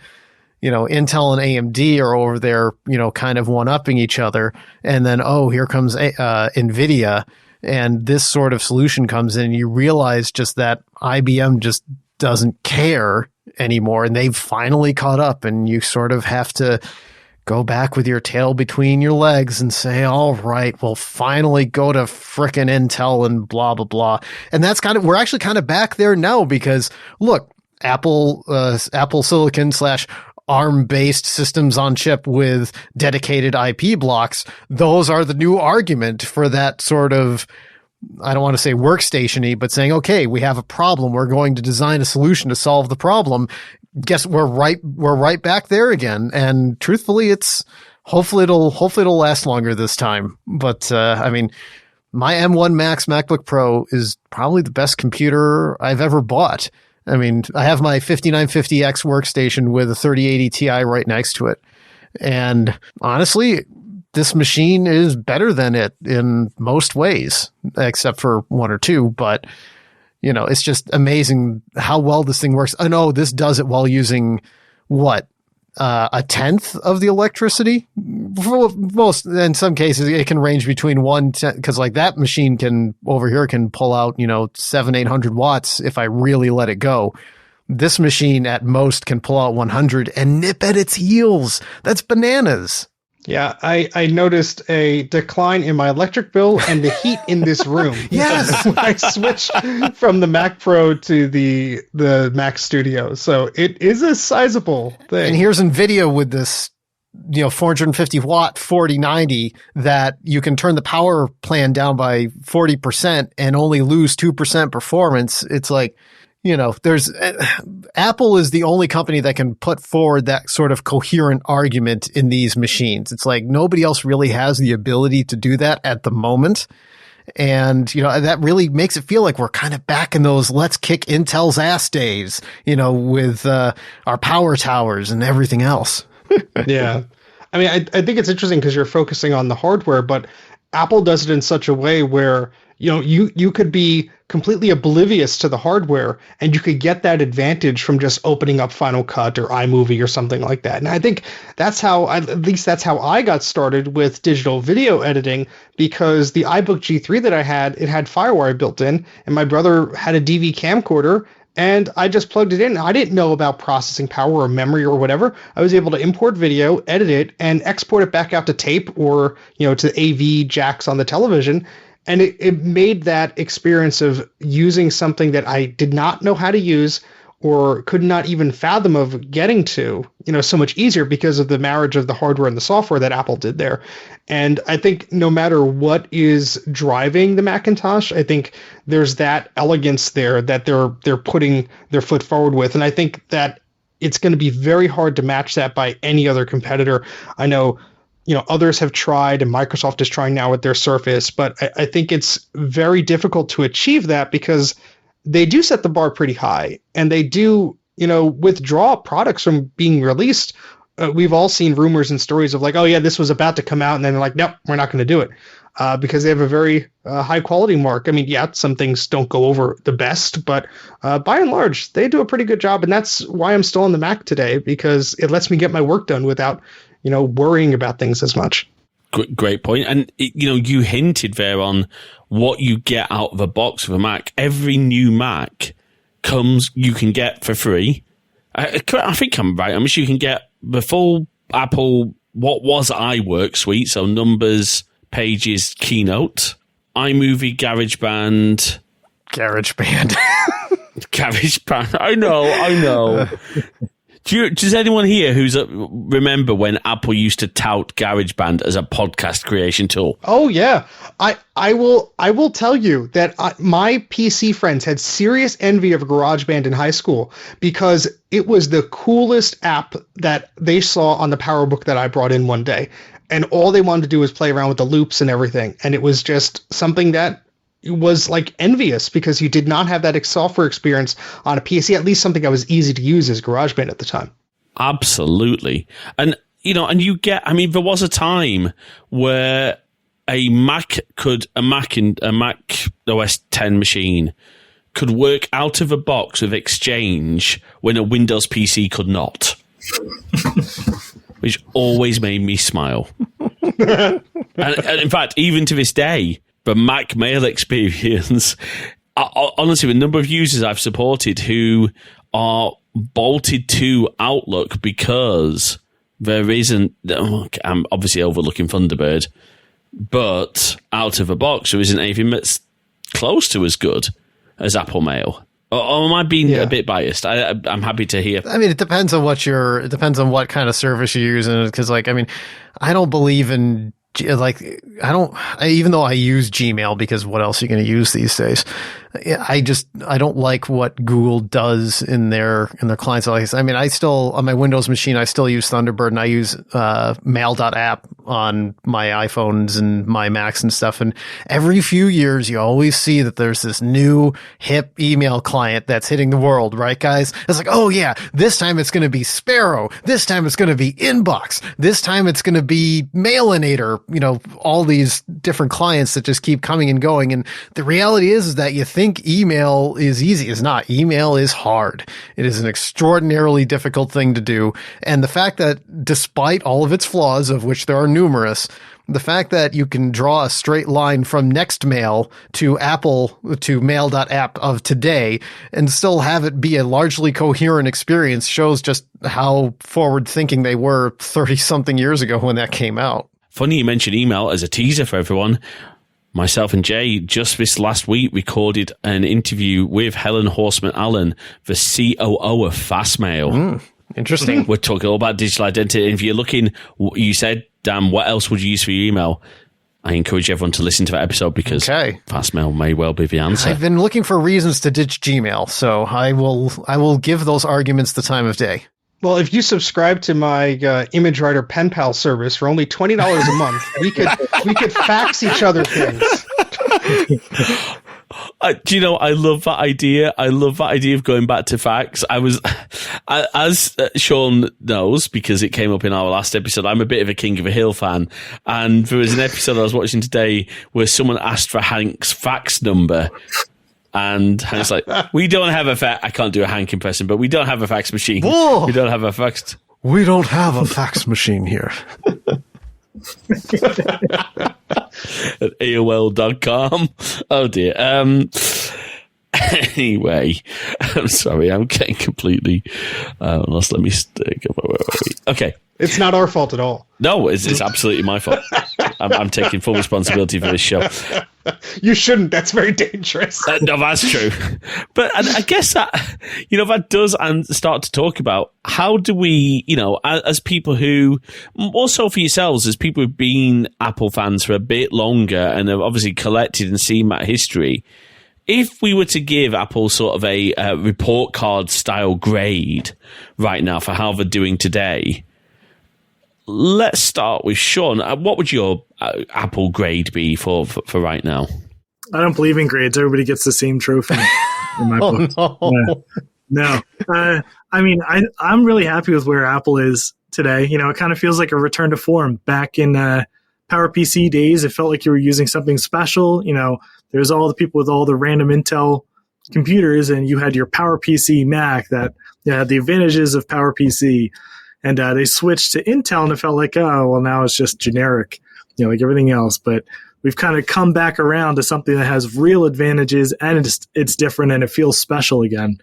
Speaker 2: you know, Intel and AMD are over there, you know, kind of one-upping each other. And then, oh, here comes NVIDIA, and this sort of solution comes in. And you realize just that IBM just doesn't care anymore, and they've finally caught up, and you sort of have to go back with your tail between your legs and say, all right, we'll finally go to frickin' Intel and blah, blah, blah. And that's we're actually kind of back there now because, look, Apple Silicon / ARM-based systems on chip with dedicated IP blocks, those are the new argument for that sort of, I don't want to say workstation-y, but saying, okay, we have a problem. We're going to design a solution to solve the problem. Guess we're right back there again. And truthfully, hopefully it'll last longer this time. But, I mean, my M1 Max MacBook Pro is probably the best computer I've ever bought. I mean, I have my 5950X workstation with a 3080 Ti right next to it. And honestly, this machine is better than it in most ways, except for one or two. But, you know, it's just amazing how well this thing works. I know this does it while using what? A tenth of the electricity. For most, in some cases, it can range between 110, because like that machine can pull out, you know, 700-800 watts if I really let it go. This machine at most can pull out 100 and nip at its heels. That's bananas.
Speaker 4: Yeah, I noticed a decline in my electric bill and the heat in this room.
Speaker 2: Yes,
Speaker 4: when I switched from the Mac Pro to the Mac Studio. So it is a sizable thing.
Speaker 2: And here's NVIDIA with this, you know, 450 watt 4090 that you can turn the power plan down by 40% and only lose 2% performance. It's like, you know, Apple is the only company that can put forward that sort of coherent argument in these machines. It's like nobody else really has the ability to do that at the moment. And, you know, that really makes it feel like we're kind of back in those let's kick Intel's ass days, you know, with our power towers and everything else.
Speaker 4: Yeah. I mean, I think it's interesting because you're focusing on the hardware, but Apple does it in such a way where, you know, you could be completely oblivious to the hardware and you could get that advantage from just opening up Final Cut or iMovie or something like that. And I think that's how I got started with digital video editing, because the iBook G3 that I had, it had FireWire built in, and my brother had a DV camcorder, and I just plugged it in. I didn't know about processing power or memory or whatever. I was able to import video, edit it, and export it back out to tape or, you know, to AV jacks on the television. And it made that experience of using something that I did not know how to use or could not even fathom of getting to, you know, so much easier because of the marriage of the hardware and the software that Apple did there. And I think no matter what is driving the Macintosh, I think there's that elegance there that they're putting their foot forward with. And I think that it's going to be very hard to match that by any other competitor. I know, you know, others have tried, and Microsoft is trying now with their Surface, but I think it's very difficult to achieve that because they do set the bar pretty high, and they do, you know, withdraw products from being released. We've all seen rumors and stories of like, oh yeah, this was about to come out, and then they're like, nope, we're not going to do it, because they have a very high quality mark. I mean, yeah, some things don't go over the best, but by and large, they do a pretty good job, and that's why I'm still on the Mac today, because it lets me get my work done without, you know, worrying about things as much.
Speaker 1: Great point. And, you know, you hinted there on what you get out of a box of a Mac. Every new Mac you can get for free. I think I'm right. I mean, you can get the full Apple, what was iWork suite, so Numbers, Pages, Keynote, iMovie, GarageBand.
Speaker 2: GarageBand.
Speaker 1: I know. Does anyone here who's remember when Apple used to tout GarageBand as a podcast creation tool?
Speaker 4: Oh yeah, I will tell you that my PC friends had serious envy of GarageBand in high school because it was the coolest app that they saw on the PowerBook that I brought in one day, and all they wanted to do was play around with the loops and everything, and it was just something that was like envious because you did not have that software experience on a PC, at least something that was easy to use as GarageBand at the time.
Speaker 1: Absolutely. And, there was a time where a Mac OS 10 machine could work out of a box with Exchange when a Windows PC could not. Which always made me smile. and in fact, even to this day, the Mac Mail experience, honestly, the number of users I've supported who are bolted to Outlook because there isn't, I'm obviously overlooking Thunderbird, but out of a box, there isn't anything that's close to as good as Apple Mail. Or am I being a bit biased? I'm happy to hear.
Speaker 2: I mean, it depends on what kind of service you're using. Because, I don't believe in, even though I use Gmail, because what else are you going to use these days? I don't like what Google does in their clients. I still, on my Windows machine, I still use Thunderbird, and I use mail.app on my iPhones and my Macs and stuff. And every few years, you always see that there's this new hip email client that's hitting the world, right, guys? It's like, oh yeah, this time it's going to be Sparrow. This time it's going to be Inbox. This time it's going to be Mailinator. All these different clients that just keep coming and going. And the reality is that you think email is easy. It's not. Email is hard. It is an extraordinarily difficult thing to do. And the fact that despite all of its flaws, of which there are numerous, the fact that you can draw a straight line from Nextmail to Apple to mail.app of today and still have it be a largely coherent experience shows just how forward thinking they were 30 something years ago when that came out.
Speaker 1: Funny you mentioned email as a teaser for everyone. Myself and Jay, just this last week, recorded an interview with Helen Horseman Allen, the COO of Fastmail.
Speaker 2: Interesting.
Speaker 1: We're talking all about digital identity. And if you're looking, you said, Dan, what else would you use for your email? I encourage everyone to listen to that episode because Fastmail may well be the answer.
Speaker 2: I've been looking for reasons to ditch Gmail, so I will give those arguments the time of day.
Speaker 4: Well, if you subscribe to my ImageWriter Pen Pal service for only $20 a month, we could fax each other things.
Speaker 1: I love that idea. I love that idea of going back to fax. As Sean knows, because it came up in our last episode, I'm a bit of a King of a Hill fan. And there was an episode I was watching today where someone asked for Hank's fax number. And Hank's like, we don't have a fax. I can't do a Hank impression, but we don't have a fax machine.
Speaker 2: Whoa.
Speaker 1: We don't have a fax.
Speaker 2: We don't have a fax machine here.
Speaker 1: At AOL.com. Oh dear. Anyway, I'm sorry. I'm getting completely lost. Let me okay.
Speaker 4: It's not our fault at all.
Speaker 1: No, it's absolutely my fault. I'm taking full responsibility for this show.
Speaker 4: You shouldn't. That's very dangerous.
Speaker 1: No, that's true. But I guess that, that does start to talk about how do we, as people who, also for yourselves, as people who've been Apple fans for a bit longer and have obviously collected and seen that history, if we were to give Apple sort of a report card style grade right now for how they're doing today, let's start with Sean. What would your Apple grade be for right now?
Speaker 3: I don't believe in grades. Everybody gets the same trophy in my book. No. I'm really happy with where Apple is today. It kind of feels like a return to form. Back in PowerPC days, it felt like you were using something special. There's all the people with all the random Intel computers, and you had your PowerPC Mac that had the advantages of PowerPC. And they switched to Intel, and it felt like, oh, well, now it's just generic, like everything else. But we've kind of come back around to something that has real advantages, and it's different, and it feels special again.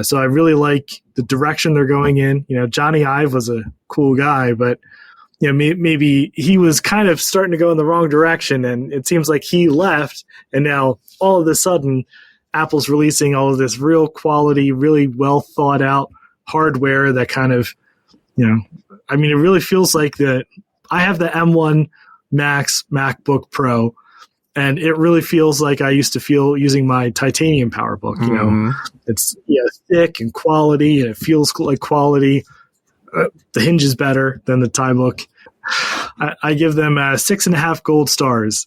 Speaker 3: So I really like the direction they're going in. Johnny Ive was a cool guy, but maybe he was kind of starting to go in the wrong direction, and it seems like he left, and now all of a sudden, Apple's releasing all of this real quality, really well thought out hardware that kind of, I mean, it really feels like that. I have the M1 Max MacBook Pro, and it really feels like I used to feel using my titanium PowerBook. It's thick and quality, and it feels like quality. The hinge is better than the TimeBook. I give them 6.5 gold stars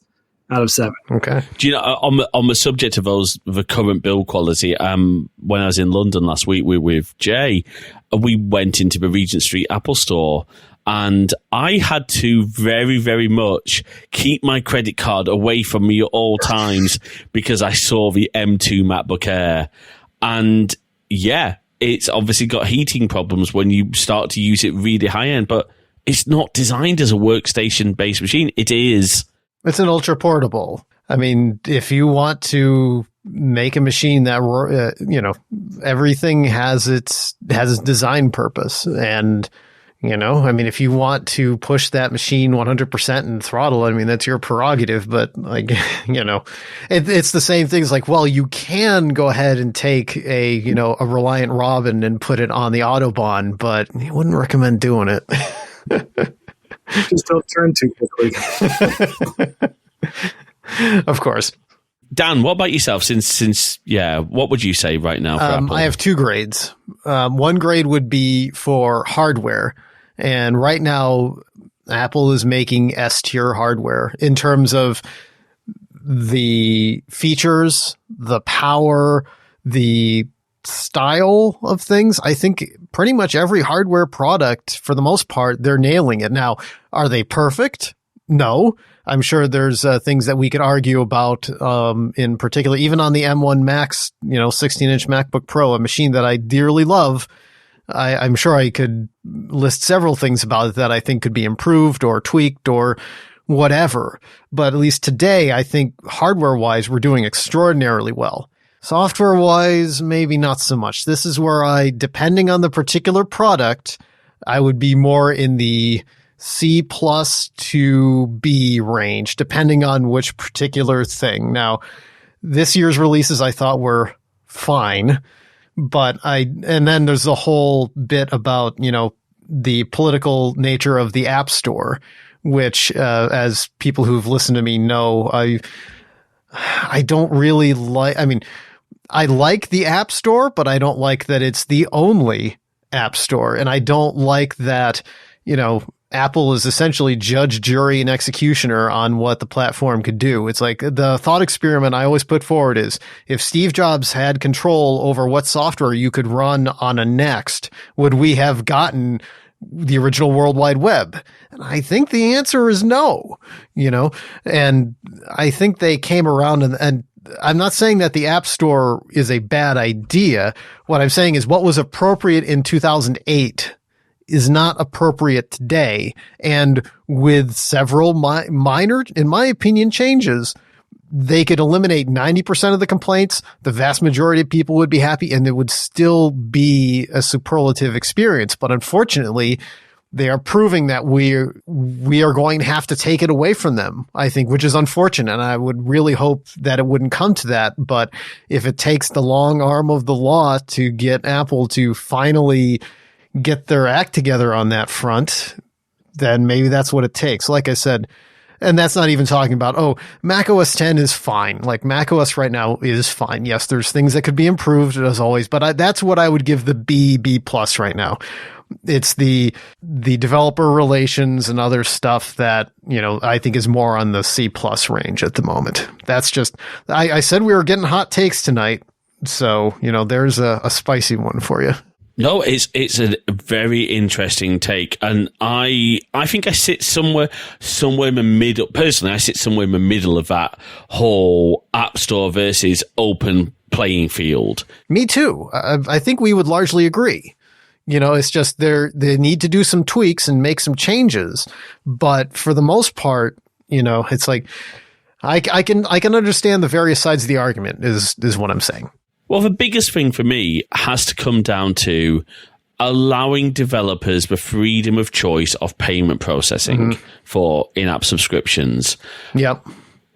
Speaker 3: out of 7.
Speaker 2: Okay.
Speaker 1: Do you know, on the subject of the current build quality, when I was in London last week with Jay, we went into the Regent Street Apple store, and I had to very, very much keep my credit card away from me at all times because I saw the M2 MacBook Air. And yeah, it's obviously got heating problems when you start to use it really high end, but it's not designed as a workstation-based machine. It is.
Speaker 2: It's an ultra portable. I mean, if you want to make a machine that, everything has its design purpose. And, I mean, if you want to push that machine 100% and throttle, I mean, that's your prerogative. But it's the same things like, well, you can go ahead and take a Reliant Robin and put it on the Autobahn, but I wouldn't recommend doing it.
Speaker 3: Just don't turn too quickly.
Speaker 2: Of course.
Speaker 1: Dan, what about yourself? Since what would you say right now for Apple?
Speaker 2: I have 2 grades. One grade would be for hardware. And right now, Apple is making S-tier hardware in terms of the features, the power, the style of things. I think pretty much every hardware product, for the most part, they're nailing it. Now, are they perfect? No. I'm sure there's things that we could argue about, in particular, even on the M1 Max, 16-inch MacBook Pro, a machine that I dearly love. I'm sure I could list several things about it that I think could be improved or tweaked or whatever. But at least today, I think hardware-wise, we're doing extraordinarily well. Software-wise, maybe not so much. This is where depending on the particular product, I would be more in the C+ to B range, depending on which particular thing. Now, this year's releases I thought were fine, but and then there's the whole bit about, the political nature of the App Store, which, as people who've listened to me know, I don't really like. I mean, I like the App Store, but I don't like that it's the only App Store. And I don't like that, Apple is essentially judge, jury, and executioner on what the platform could do. It's like the thought experiment I always put forward is if Steve Jobs had control over what software you could run on a Next, would we have gotten the original World Wide Web? And I think the answer is no, and I think they came around and I'm not saying that the App Store is a bad idea. What I'm saying is what was appropriate in 2008 is not appropriate today. And with several minor, in my opinion, changes, they could eliminate 90% of the complaints. The vast majority of people would be happy and it would still be a superlative experience. But unfortunately, they are proving that we are going to have to take it away from them, I think, which is unfortunate. And I would really hope that it wouldn't come to that. But if it takes the long arm of the law to get Apple to finally get their act together on that front, then maybe that's what it takes. Like I said, and that's not even talking about, Mac OS 10 is fine. Like Mac OS right now is fine. Yes, there's things that could be improved as always, but that's what I would give the B+ right now. It's the developer relations and other stuff that, I think is more on the C+ range at the moment. That's just, I said we were getting hot takes tonight. So, there's a spicy one for you.
Speaker 1: No, it's a very interesting take, and I think I sit somewhere in the middle. Personally, I sit somewhere in the middle of that whole App Store versus open playing field.
Speaker 2: Me too. I think we would largely agree. It's just they need to do some tweaks and make some changes, but for the most part, it's like I can understand the various sides of the argument. Is what I'm saying.
Speaker 1: Well, the biggest thing for me has to come down to allowing developers the freedom of choice of payment processing for in-app subscriptions.
Speaker 2: Yep.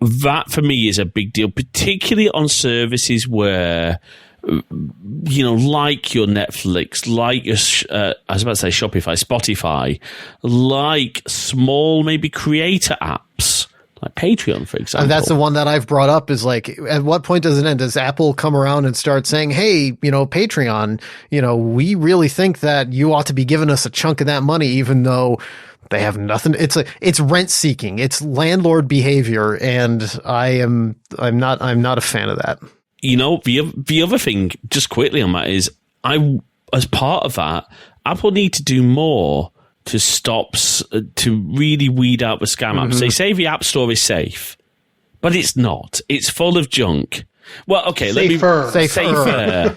Speaker 1: that for me is a big deal, particularly on services where, like your Netflix, like your, I was about to say Shopify, Spotify, like small, maybe creator apps, like Patreon, for example.
Speaker 2: And that's the one that I've brought up is like, at what point does it end? Does Apple come around and start saying, hey, Patreon, we really think that you ought to be giving us a chunk of that money, even though they have nothing. It's rent seeking. It's landlord behavior. And I'm not a fan of that.
Speaker 1: The other thing, just quickly on that, is as part of that, Apple need to do more to to really weed out the scam apps. They say the App Store is safe, but it's not. It's full of junk. Well, okay, safer.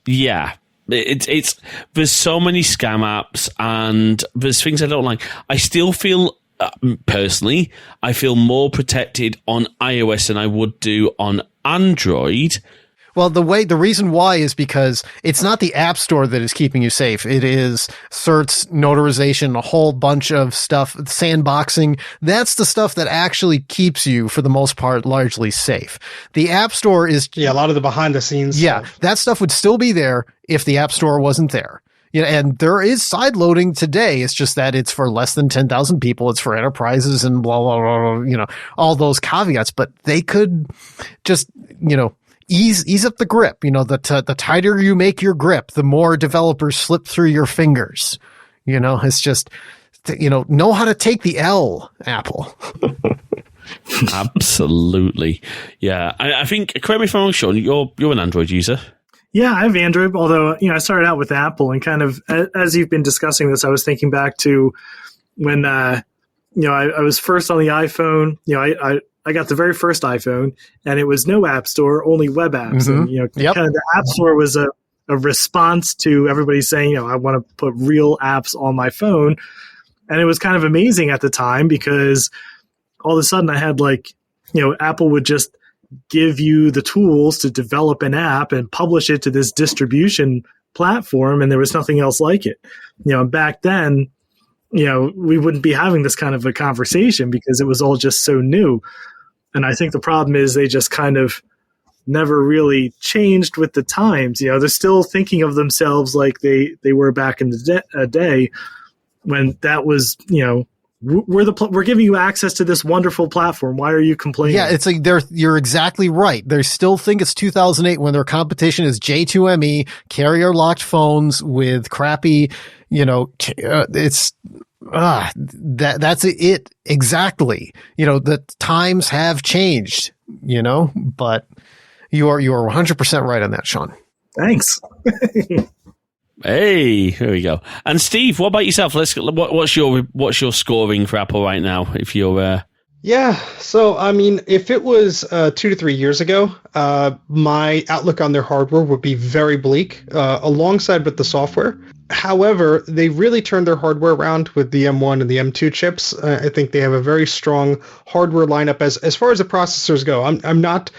Speaker 1: Yeah. It's there's so many scam apps and there's things I don't like. I still feel personally, I feel more protected on iOS than I would do on Android.
Speaker 2: Well, the reason why is because it's not the App Store that is keeping you safe. It is certs, notarization, a whole bunch of stuff, sandboxing. That's the stuff that actually keeps you, for the most part, largely safe. The App Store is...
Speaker 4: Yeah, a lot of the behind the scenes stuff.
Speaker 2: That stuff would still be there if the App Store wasn't there. And there is side loading today. It's just that it's for less than 10,000 people. It's for enterprises and blah, blah, blah, blah, all those caveats. But they could just, ease up the grip. The tighter you make your grip, the more developers slip through your fingers. It's just, know how to take the L, Apple.
Speaker 1: Absolutely. Yeah. I think, correct me if I'm wrong, Sean, you're an Android user.
Speaker 3: Yeah, I have Android, although, I started out with Apple, and kind of, as you've been discussing this, I was thinking back to when, I was first on the iPhone. I got the very first iPhone, and it was no App Store, only web apps. And, kind of the App Store was a response to everybody saying, I want to put real apps on my phone. And it was kind of amazing at the time because all of a sudden I had Apple would just give you the tools to develop an app and publish it to this distribution platform, and there was nothing else like it. Back then, we wouldn't be having this kind of a conversation because it was all just so new. And I think the problem is they just kind of never really changed with the times. They're still thinking of themselves like they were back in the day when that was, we're giving you access to this wonderful platform. Why are you complaining?
Speaker 2: Yeah, it's like you're exactly right. They still think it's 2008 when their competition is J2ME, carrier locked phones with crappy, that's it exactly. The times have changed, but you are 100% right on that, Sean.
Speaker 3: Thanks.
Speaker 1: Hey, here we go. And Steve, what about yourself? What's your scoring for Apple right now? If you're
Speaker 4: Yeah, so I mean, if it was 2 to 3 years ago, my outlook on their hardware would be very bleak, alongside with the software. However, they really turned their hardware around with the M1 and the M2 chips. I think they have a very strong hardware lineup as far as the processors go. I'm not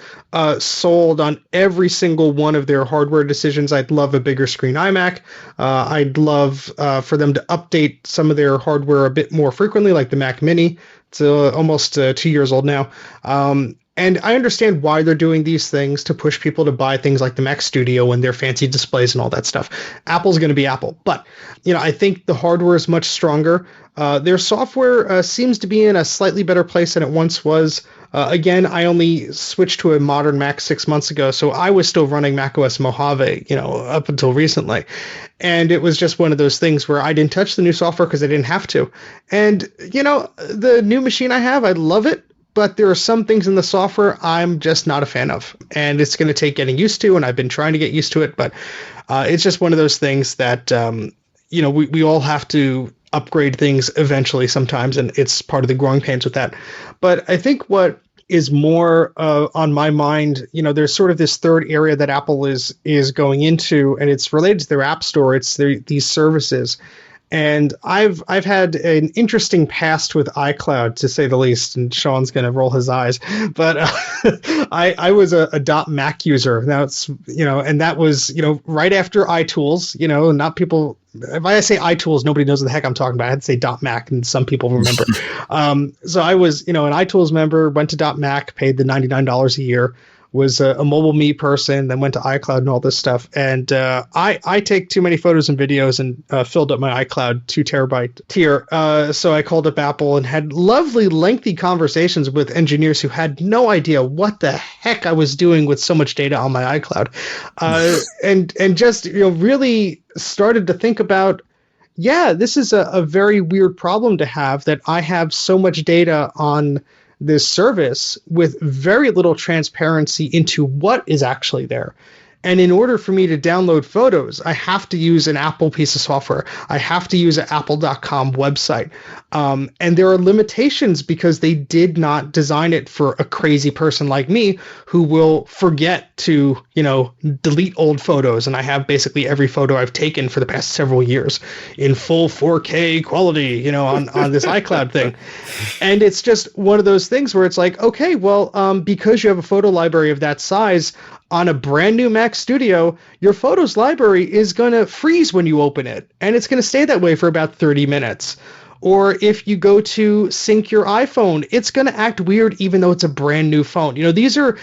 Speaker 4: sold on every single one of their hardware decisions. I'd love a bigger screen iMac. I'd love for them to update some of their hardware a bit more frequently, like the Mac Mini. It's almost 2 years old now. And I understand why they're doing these things, to push people to buy things like the Mac Studio and their fancy displays and all that stuff. Apple's going to be Apple. But, I think the hardware is much stronger. Their software seems to be in a slightly better place than it once was. Again, I only switched to a modern Mac 6 months ago, so I was still running macOS Mojave, up until recently. And it was just one of those things where I didn't touch the new software because I didn't have to. And, the new machine I have, I love it. But there are some things in the software I'm just not a fan of. And it's going to take getting used to, and I've been trying to get used to it. But it's just one of those things that, we all have to upgrade things eventually sometimes, and it's part of the growing pains with that. But I think what is more on my mind, there's sort of this third area that Apple is going into, and it's related to their App Store. It's these services. And I've had an interesting past with iCloud, to say the least, and Sean's going to roll his eyes. But I was a .Mac user. Now it's, and that was, right after iTools, not people. If I say iTools, nobody knows what the heck I'm talking about. I had to say .Mac, and some people remember. So I was, an iTools member, went to .Mac, paid the $99 a year, was a mobile me person, then went to iCloud and all this stuff. And I take too many photos and videos and filled up my iCloud 2 terabyte tier. So I called up Apple and had lovely, lengthy conversations with engineers who had no idea what the heck I was doing with so much data on my iCloud. And just, really started to think about, this is a very weird problem to have, that I have so much data on this service with very little transparency into what is actually there. And in order for me to download photos, I have to use an Apple piece of software. I have to use an apple.com website. And there are limitations because they did not design it for a crazy person like me who will forget to, delete old photos. And I have basically every photo I've taken for the past several years in full 4K quality, on this iCloud thing. And it's just one of those things where it's like, okay, well, because you have a photo library of that size, on a brand new Mac Studio, your photos library is going to freeze when you open it, and it's going to stay that way for about 30 minutes. Or if you go to sync your iPhone, it's going to act weird even though it's a brand new phone. These are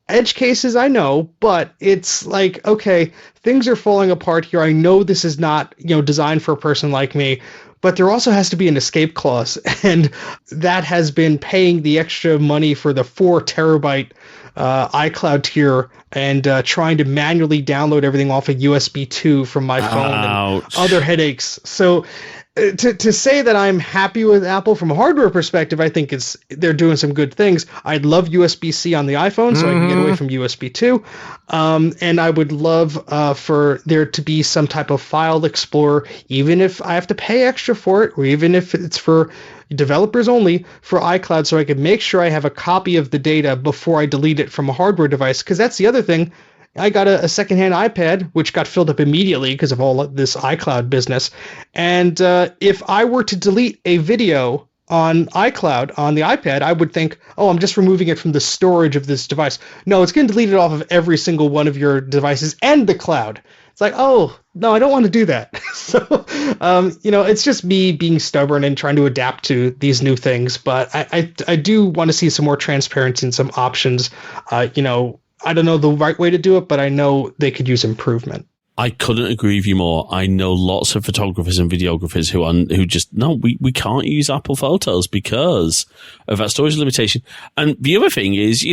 Speaker 4: edge cases, I know, but it's like, okay, things are falling apart here. I know this is not, designed for a person like me, but there also has to be an escape clause, and that has been paying the extra money for the 4 terabyte iCloud tier and trying to manually download everything off of USB 2 from my phone and other headaches. So to say that I'm happy with Apple from a hardware perspective, I think they're doing some good things. I'd love USB-C on the iPhone so I can get away from USB 2. And I would love for there to be some type of file explorer, even if I have to pay extra for it, or even if it's for developers only, for iCloud, so I can make sure I have a copy of the data before I delete it from a hardware device. Because that's the other thing. I got a secondhand iPad, which got filled up immediately because of all this iCloud business. And if I were to delete a video on iCloud on the iPad, I would think, I'm just removing it from the storage of this device. No, it's going to delete it off of every single one of your devices and the cloud. It's like, no, I don't want to do that. So, it's just me being stubborn and trying to adapt to these new things. But I do want to see some more transparency and some options. I don't know the right way to do it, but I know they could use improvement.
Speaker 1: I couldn't agree with you more. I know lots of photographers and videographers who just, we can't use Apple Photos because of that storage limitation. And the other thing is,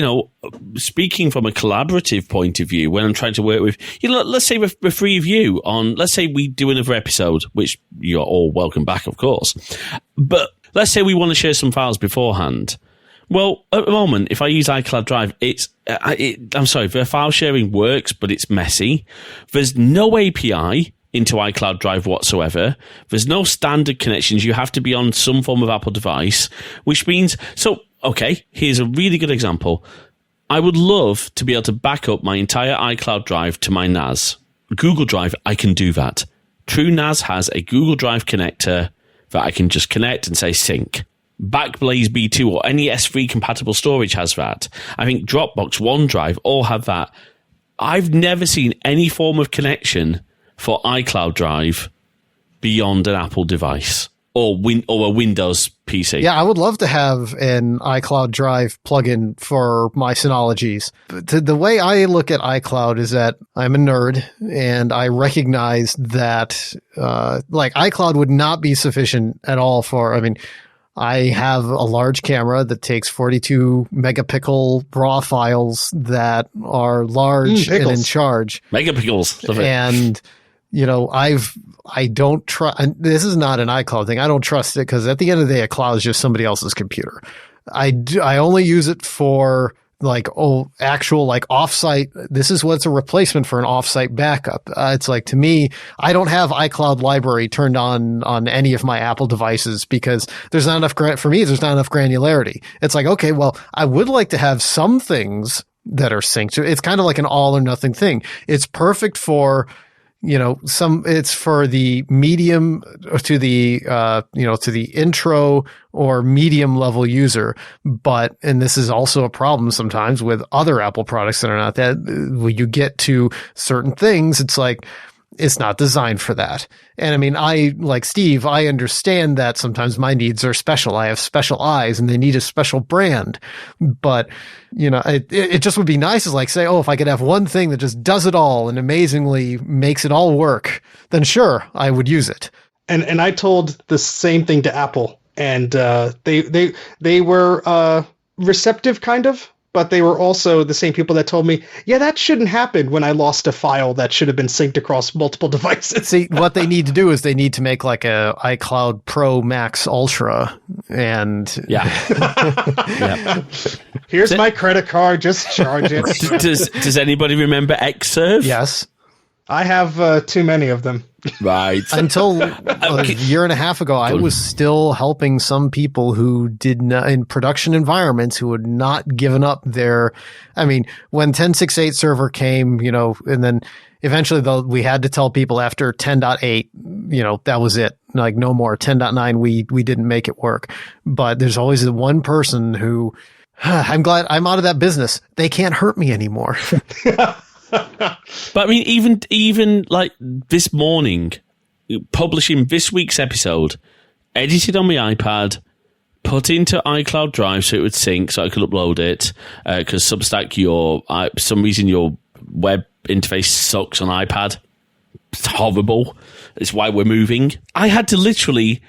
Speaker 1: speaking from a collaborative point of view, when I'm trying to work with, let's say the three of you let's say we do another episode, which you're all welcome back, of course. But let's say we want to share some files beforehand. Well, at the moment, if I use iCloud Drive, I'm sorry, the file sharing works, but it's messy. There's no API into iCloud Drive whatsoever. There's no standard connections. You have to be on some form of Apple device, which means, okay, here's a really good example. I would love to be able to back up my entire iCloud Drive to my NAS. Google Drive, I can do that. TrueNAS has a Google Drive connector that I can just connect and say sync. Backblaze B2 or any S3 compatible storage has that. I think Dropbox, OneDrive all have that. I've never seen any form of connection for iCloud Drive beyond an Apple device or a Windows PC.
Speaker 2: Yeah, I would love to have an iCloud Drive plugin for my Synologies. But the way I look at iCloud is that I'm a nerd and I recognize that iCloud would not be sufficient at all I have a large camera that takes 42 megapixel RAW files that are large and in charge.
Speaker 1: Megapixels.
Speaker 2: And, I don't trust, this is not an iCloud thing. I don't trust it because at the end of the day, a cloud is just somebody else's computer. I only use it for actual offsite. This is what's a replacement for an offsite backup. It's to me, I don't have iCloud library turned on any of my Apple devices because there's not enough there's not enough granularity. It's okay, well, I would like to have some things that are synced. It's kind of like an all or nothing thing. It's perfect for, it's for the medium to the, to the intro or medium level user. And this is also a problem sometimes with other Apple products that are not that. When you get to certain things, it's like, it's not designed for that. And I mean, like Steve, I understand that sometimes my needs are special. I have special eyes and they need a special brand. But, it just would be nice to say, if I could have one thing that just does it all and amazingly makes it all work, then sure, I would use it.
Speaker 4: And I told the same thing to Apple, and they were receptive, kind of. But they were also the same people that told me, yeah, that shouldn't happen when I lost a file that should have been synced across multiple devices.
Speaker 2: See, what they need to do is they need to make like a iCloud Pro Max Ultra. And
Speaker 1: yeah.
Speaker 4: Here's my credit card. Just charge it.
Speaker 1: Does anybody remember Xserve?
Speaker 2: Yes.
Speaker 4: I have too many of them.
Speaker 1: Right.
Speaker 2: Until a year and a half ago, I was still helping some people who did not, in production environments, who had not given up their, when 10.6.8 server came, and then eventually we had to tell people after 10.8, that was it. Like no more. 10.9, we didn't make it work. But there's always the one person who, I'm glad I'm out of that business. They can't hurt me anymore.
Speaker 1: But even like this morning, publishing this week's episode, edited on my iPad, put into iCloud Drive so it would sync, so I could upload it. Because Substack, for some reason your web interface sucks on iPad. It's horrible. It's why we're moving. I had to literally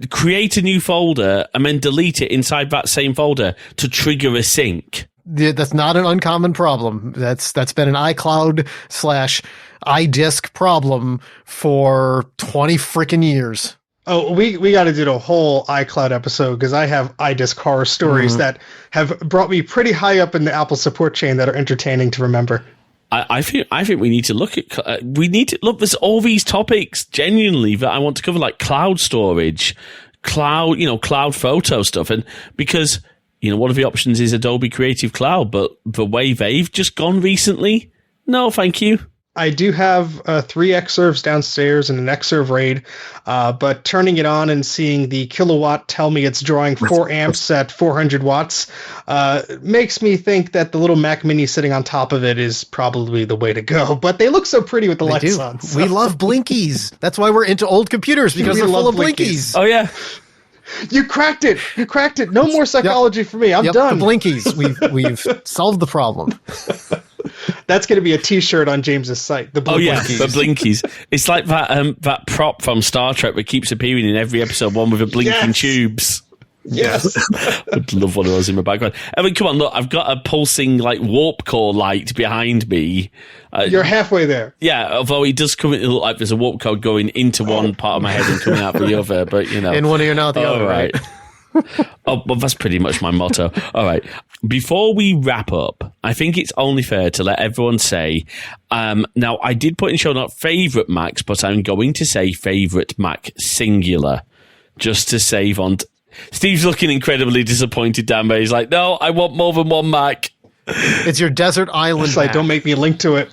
Speaker 1: create a new folder and then delete it inside that same folder to trigger a sync.
Speaker 2: That's not an uncommon problem. That's been an iCloud / iDisk problem for 20 freaking years.
Speaker 4: Oh, we got to do a whole iCloud episode because I have iDisk horror stories that have brought me pretty high up in the Apple support chain that are entertaining to remember.
Speaker 1: I think we need to look at. There's all these topics genuinely that I want to cover, like cloud storage, cloud photo stuff, and because. One of the options is Adobe Creative Cloud, but the way they've just gone recently, no, thank you.
Speaker 4: I do have 3 Xserves downstairs and an Xserve RAID, but turning it on and seeing the kilowatt tell me it's drawing 4 amps at 400 watts makes me think that the little Mac Mini sitting on top of it is probably the way to go. But they look so pretty with the lights on. So.
Speaker 2: We love blinkies. That's why we're into old computers, because they're full of blinkies.
Speaker 1: Oh, yeah.
Speaker 4: You cracked it. No more psychology for me. I'm done.
Speaker 2: The blinkies. We've solved the problem.
Speaker 4: That's going to be a T-shirt on James's site. The blinkies.
Speaker 1: The blinkies. It's like that prop from Star Trek that keeps appearing in every episode. One with the blinking tubes.
Speaker 4: Yes.
Speaker 1: I'd love one of those in my background. Come on, look, I've got a pulsing warp core light behind me.
Speaker 4: You're halfway there.
Speaker 1: Yeah, although it does look like there's a warp core going into one part of my head and coming out the other, but in one ear, not the other, right? Oh, well, that's pretty much my motto. All right. Before we wrap up, I think it's only fair to let everyone say, now I did put in show note favorite Macs, but I'm going to say favorite Mac singular, just to save on. Steve's looking incredibly disappointed down there. He's like, no, I want more than one Mac.
Speaker 2: It's your Desert Island Mac.
Speaker 4: Don't make me link to it.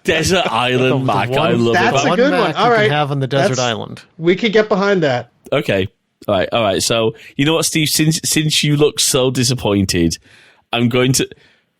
Speaker 1: Desert Island Mac. I love it.
Speaker 4: That's a good one. All right.
Speaker 2: You can have on the Desert Island.
Speaker 4: We could get behind that.
Speaker 1: Okay. All right. So, you know what, Steve? Since you look so disappointed, I'm going to...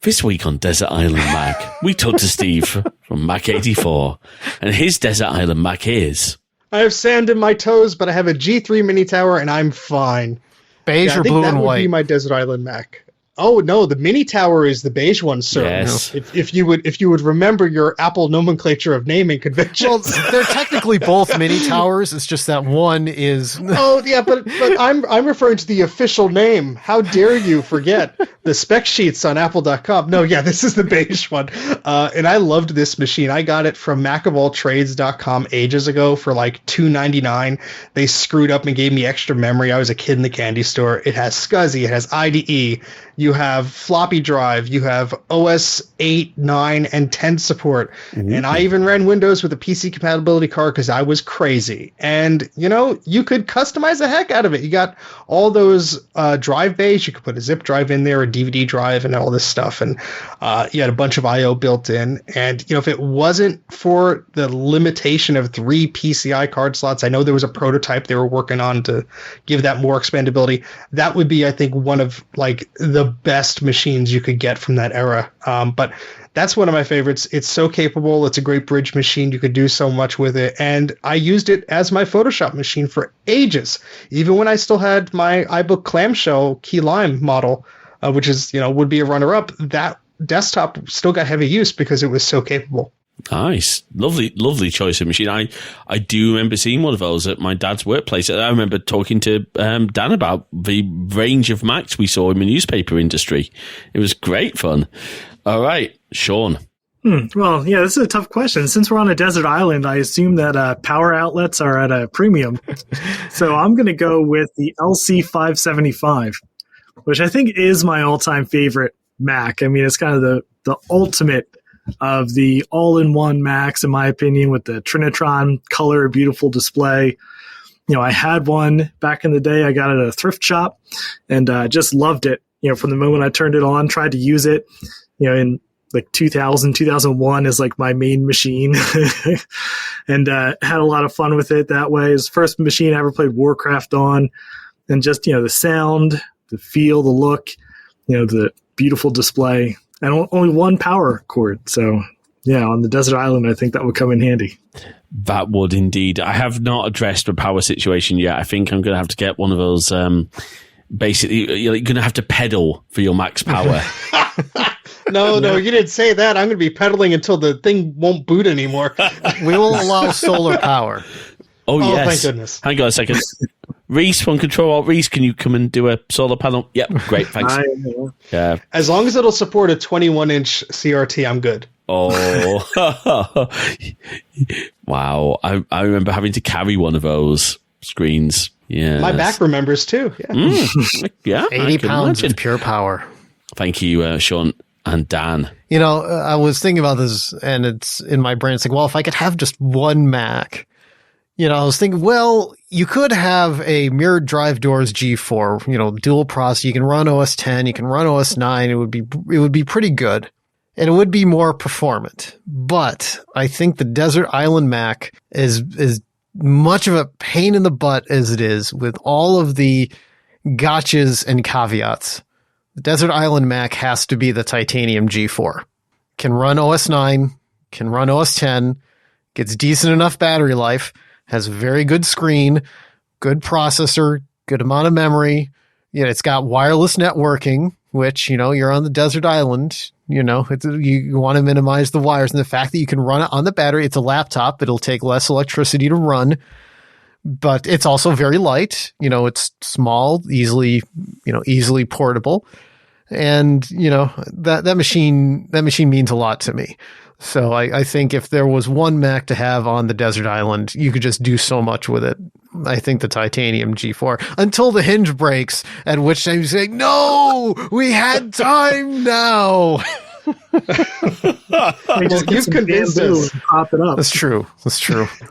Speaker 1: This week on Desert Island Mac, we talked to Steve from Mac 84, and his Desert Island Mac is...
Speaker 4: I have sand in my toes, but I have a G3 Mini Tower, and I'm fine.
Speaker 2: Beige or blue and white?
Speaker 4: That would be my Desert Island Mac. Oh no, the Mini Tower is the beige one, sir.
Speaker 1: Yes.
Speaker 4: If you would remember your Apple nomenclature of naming conventions.
Speaker 2: Well, they're technically both Mini Towers. It's just that one is.
Speaker 4: Oh yeah, but I'm referring to the official name. How dare you forget the spec sheets on Apple.com? No, yeah, this is the beige one, and I loved this machine. I got it from MacofAllTrades.com ages ago for like $2.99. They screwed up and gave me extra memory. I was a kid in the candy store. It has SCSI, it has IDE. You have floppy drive. You have OS 8, 9, and 10 support. Mm-hmm. And I even ran Windows with a PC compatibility card because I was crazy. And, you could customize the heck out of it. You got all those drive bays. You could put a zip drive in there, a DVD drive, and all this stuff. And you had a bunch of I/O built in. And, if it wasn't for the limitation of 3 PCI card slots, I know there was a prototype they were working on to give that more expandability. That would be, I think, one of the best machines you could get from that era. But that's one of my favorites. It's so capable. It's a great bridge machine. You could do so much with it. And I used it as my Photoshop machine for ages, even when I still had my iBook clamshell key lime model, which is, would be a runner-up. That desktop still got heavy use because it was so capable.
Speaker 1: Nice. Lovely choice of machine. I do remember seeing one of those at my dad's workplace. I remember talking to Dan about the range of Macs we saw in the newspaper industry. It was great fun. All right, Sean.
Speaker 3: Well, yeah, this is a tough question. Since we're on a desert island, I assume that power outlets are at a premium. So I'm going to go with the LC575, which I think is my all-time favorite Mac. I mean, it's kind of the ultimate of the all-in-one Macs, in my opinion, with the Trinitron color, beautiful display. I had one back in the day. I got it at a thrift shop and just loved it. From the moment I turned it on, tried to use it, in 2001 is my main machine and had a lot of fun with it that way. It was the first machine I ever played Warcraft on, and just, the sound, the feel, the look, the beautiful display. And only one power cord. So, yeah, on the desert island, I think that would come in handy.
Speaker 1: That would indeed. I have not addressed the power situation yet. I think I'm going to have to get one of those. Basically, you're going to have to pedal for your max power.
Speaker 4: No, you didn't say that. I'm going to be pedaling until the thing won't boot anymore.
Speaker 2: We will allow solar power.
Speaker 1: Oh, yes.
Speaker 4: Thank goodness.
Speaker 1: Hang on a second. Reese from Control Alt Reese, can you come and do a solar panel? Yep, great, thanks.
Speaker 4: Yeah. As long as it'll support a 21-inch CRT, I'm good.
Speaker 1: Oh, wow. I remember having to carry one of those screens. Yeah,
Speaker 4: my back remembers too. Yeah,
Speaker 1: yeah
Speaker 2: 80 pounds of pure power.
Speaker 1: Thank you, Sean and Dan.
Speaker 2: I was thinking about this, and it's in my brain. It's well, if I could have just one Mac. I was thinking, well, you could have a mirrored drive doors G4, dual process. You can run OS 10, you can run OS 9. It would be pretty good, and it would be more performant. But I think the Desert Island Mac is much of a pain in the butt as it is, with all of the gotchas and caveats. The Desert Island Mac has to be the Titanium G4. Can run OS 9, can run OS 10, gets decent enough battery life, has a very good screen, good processor, good amount of memory. It's got wireless networking, which, you're on the desert island. You want to minimize the wires, and the fact that you can run it on the battery. It's a laptop. It'll take less electricity to run, but it's also very light. It's small, easily portable. And, that machine means a lot to me. So I think if there was one Mac to have on the desert island, you could just do so much with it. I think the Titanium G4, until the hinge breaks, at which time you say, no, we had time now.
Speaker 4: Well, you've convinced us.
Speaker 3: Pop it up.
Speaker 2: That's true.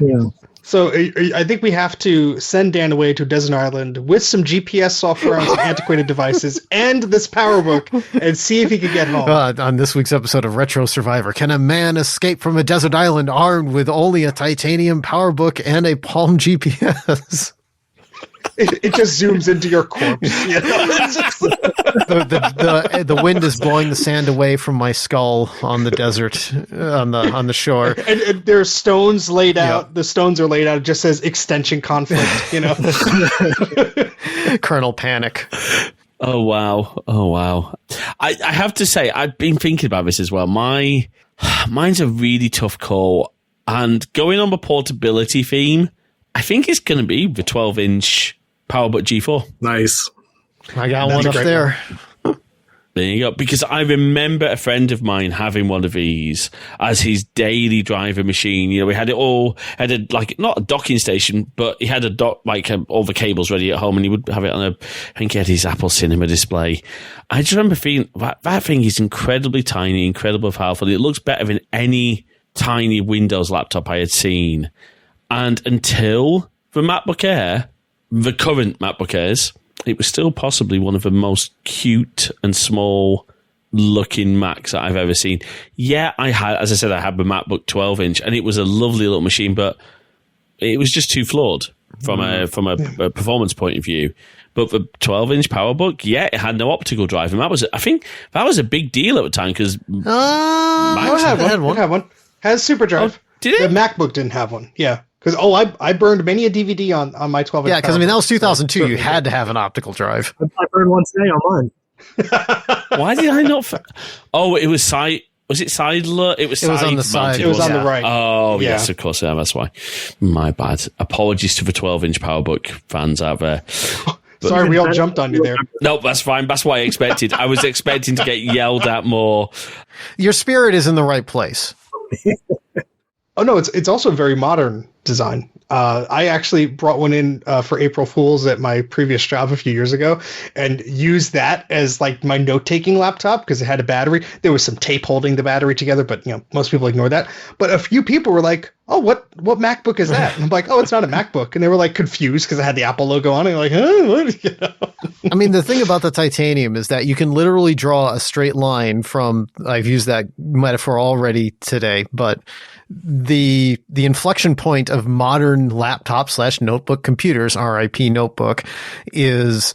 Speaker 3: Yeah.
Speaker 4: So I think we have to send Dan away to a desert island with some GPS software on some antiquated devices and this PowerBook, and see if he can get home.
Speaker 2: On this week's episode of Retro Survivor, can a man escape from a desert island armed with only a titanium PowerBook and a Palm GPS?
Speaker 4: It just zooms into your corpse.
Speaker 2: The wind is blowing the sand away from my skull on the desert, on the shore.
Speaker 4: And there's stones laid out. Yep. The stones are laid out. It just says extension conflict.
Speaker 2: Colonel Panic.
Speaker 1: Oh wow! I have to say, I've been thinking about this as well. Mine's a really tough call, and going on the portability theme, I think it's going to be the 12-inch PowerBook G4.
Speaker 3: Nice.
Speaker 2: I got one up there.
Speaker 1: There you go. Because I remember a friend of mine having one of these as his daily driver machine. You know, we had it all, not a docking station, but he had all the cables ready at home, and he would have it on I think he had his Apple Cinema display. I just remember feeling that thing is incredibly tiny, incredibly powerful. It looks better than any tiny Windows laptop I had seen. And until the MacBook Air, the current MacBook Airs, it was still possibly one of the most cute and small looking Macs that I've ever seen. Yeah, I had the MacBook 12-inch, and it was a lovely little machine, but it was just too flawed from a performance point of view. But the 12-inch PowerBook, yeah, it had no optical drive, and I think that was a big deal at the time because
Speaker 4: I had one. Has Super Drive.
Speaker 1: Oh, did it?
Speaker 4: The MacBook didn't have one. Yeah. Because, I burned many a DVD on my 12-inch.
Speaker 2: Yeah, because, that was 2002. You had to have an optical drive.
Speaker 3: I burned one today on mine.
Speaker 1: Why did I not... it was side... Was it side? It was
Speaker 2: on the side.
Speaker 4: It was on the right.
Speaker 1: Oh, yeah. Yes, of course. Yeah, that's why. My bad. Apologies to the 12-inch PowerBook fans out there.
Speaker 4: Sorry, we all jumped on you there.
Speaker 1: No, that's fine. That's what I expected. I was expecting to get yelled at more.
Speaker 2: Your spirit is in the right place.
Speaker 4: Oh, no, it's also a very modern design. I actually brought one in for April Fools at my previous job a few years ago and used that as like my note-taking laptop because it had a battery. There was some tape holding the battery together, but most people ignore that. But a few people were like, "Oh, what MacBook is that?" And I'm like, "Oh, it's not a MacBook." And they were like confused because it had the Apple logo on it. And like, "Huh? What?"
Speaker 2: I mean, the thing about the titanium is that you can literally draw a straight line from. I've used that metaphor already today, but the inflection point of modern laptop/notebook computers, RIP notebook, is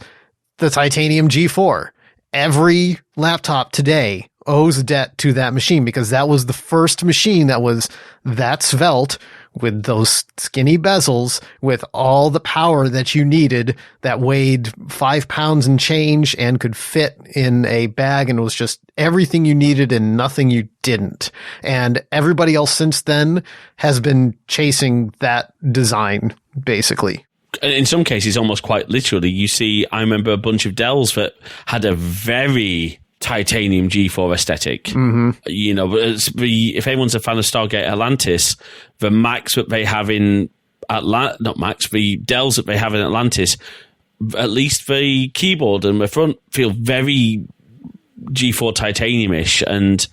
Speaker 2: the titanium G4. Every laptop today owes a debt to that machine because that was the first machine that was that svelte with those skinny bezels with all the power that you needed that weighed 5 pounds and change and could fit in a bag and was just everything you needed and nothing you didn't. And everybody else since then has been chasing that design, basically.
Speaker 1: In some cases, almost quite literally, you see, I remember a bunch of Dells that had a very titanium G4 aesthetic. Mm-hmm. If anyone's a fan of Stargate Atlantis, the Macs that they have in the Dells that they have in Atlantis, at least the keyboard and the front feel very G4 titanium-ish. And,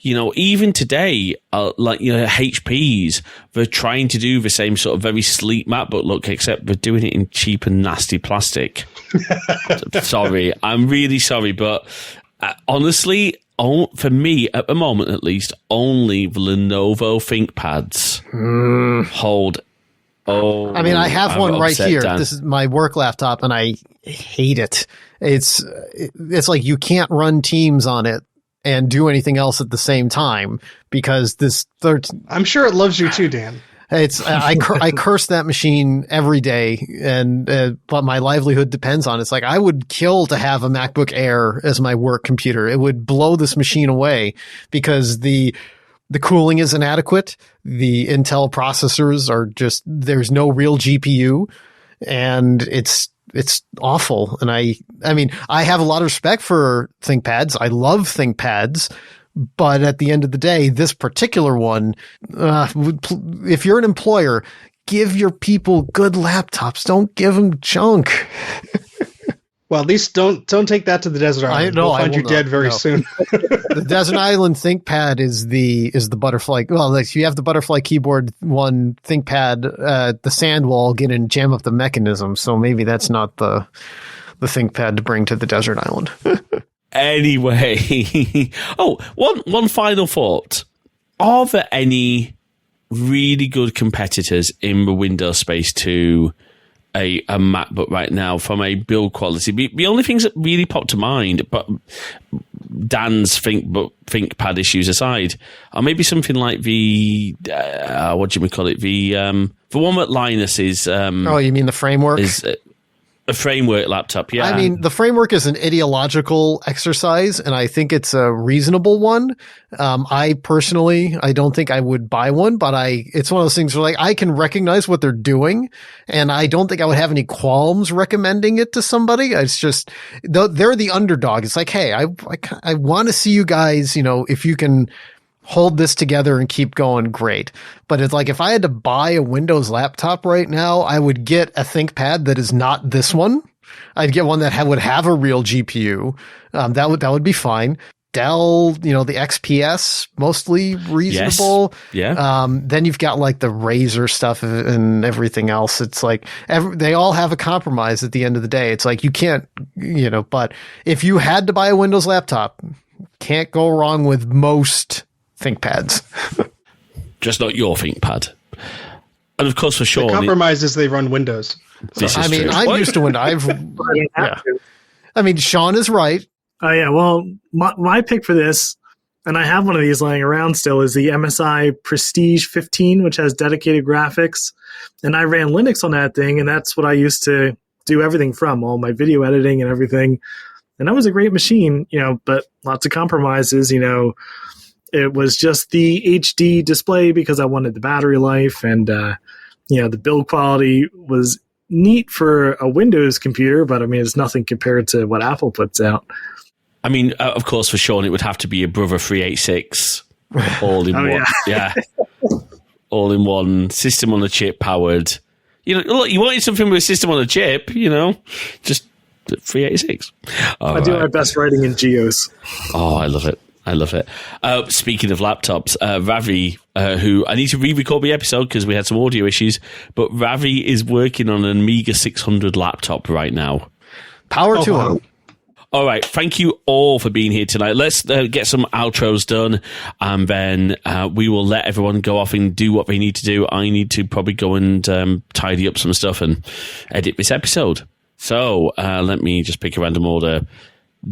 Speaker 1: even today, HPs, they're trying to do the same sort of very sleek MacBook look, except they're doing it in cheap and nasty plastic. Sorry. I'm really sorry, but honestly, for me, at the moment at least, only the Lenovo ThinkPads hold.
Speaker 2: I mean, I have one right here. Dan. This is my work laptop, and I hate it. It's like you can't run Teams on it and do anything else at the same time because
Speaker 4: I'm sure it loves you too, Dan.
Speaker 2: I curse that machine every day, but my livelihood depends on it. It's like I would kill to have a MacBook Air as my work computer. It would blow this machine away because the cooling is inadequate. The Intel processors are there's no real GPU, and it's awful. And I mean, I have a lot of respect for ThinkPads. I love ThinkPads. But at the end of the day, this particular one, if you're an employer, give your people good laptops. Don't give them junk.
Speaker 4: Well, at least don't take that to the desert island. We'll find you dead very soon.
Speaker 2: The desert island ThinkPad is the butterfly. Well, if you have the butterfly keyboard one ThinkPad, the sand wall get and jam up the mechanism. So maybe that's not the ThinkPad to bring to the desert island.
Speaker 1: Anyway, one final thought. Are there any really good competitors in the Windows space to a MacBook right now from a build quality? The only things that really pop to mind, but Dan's ThinkPad issues aside, are maybe something like the what do we call it? The one that Linus is.
Speaker 2: You mean the framework?
Speaker 1: A framework laptop, yeah.
Speaker 2: I mean, the framework is an ideological exercise, and I think it's a reasonable one. I don't think I would buy one, but it's one of those things where like I can recognize what they're doing, and I don't think I would have any qualms recommending it to somebody. It's just they're the underdog. It's like, hey, I want to see you guys, if you can hold this together and keep going, great. But it's like if I had to buy a Windows laptop right now, I would get a ThinkPad that is not this one. I'd get one that would have a real GPU. That would be fine. Dell, the XPS, mostly reasonable.
Speaker 1: Yes. Yeah.
Speaker 2: Then you've got like the Razer stuff and everything else. It's like they all have a compromise at the end of the day. It's like you can't, but if you had to buy a Windows laptop, can't go wrong with most ThinkPads.
Speaker 1: Just not your ThinkPad. And of course, for Sean,
Speaker 4: the compromise is they run Windows.
Speaker 2: I'm used to Windows. Sean is right.
Speaker 3: Oh, yeah. Well, my pick for this, and I have one of these lying around still, is the MSI Prestige 15, which has dedicated graphics. And I ran Linux on that thing, and that's what I used to do everything from, all my video editing and everything. And that was a great machine, but lots of compromises, It was just the HD display because I wanted the battery life, and the build quality was neat for a Windows computer, but it's nothing compared to what Apple puts out.
Speaker 1: Of course, for Sean, it would have to be a Brother 386 all in one. Yeah. All in one, system on a chip powered. Look, you wanted something with a system on a chip, just 386.
Speaker 3: I do my best writing in Geos.
Speaker 1: Oh, I love it. Speaking of laptops, Ravi, who I need to re-record the episode because we had some audio issues, but Ravi is working on an Amiga 600 laptop right now.
Speaker 2: Power to him.
Speaker 1: All right. Thank you all for being here tonight. Let's get some outros done, and then we will let everyone go off and do what they need to do. I need to probably go and tidy up some stuff and edit this episode. So let me just pick a random order.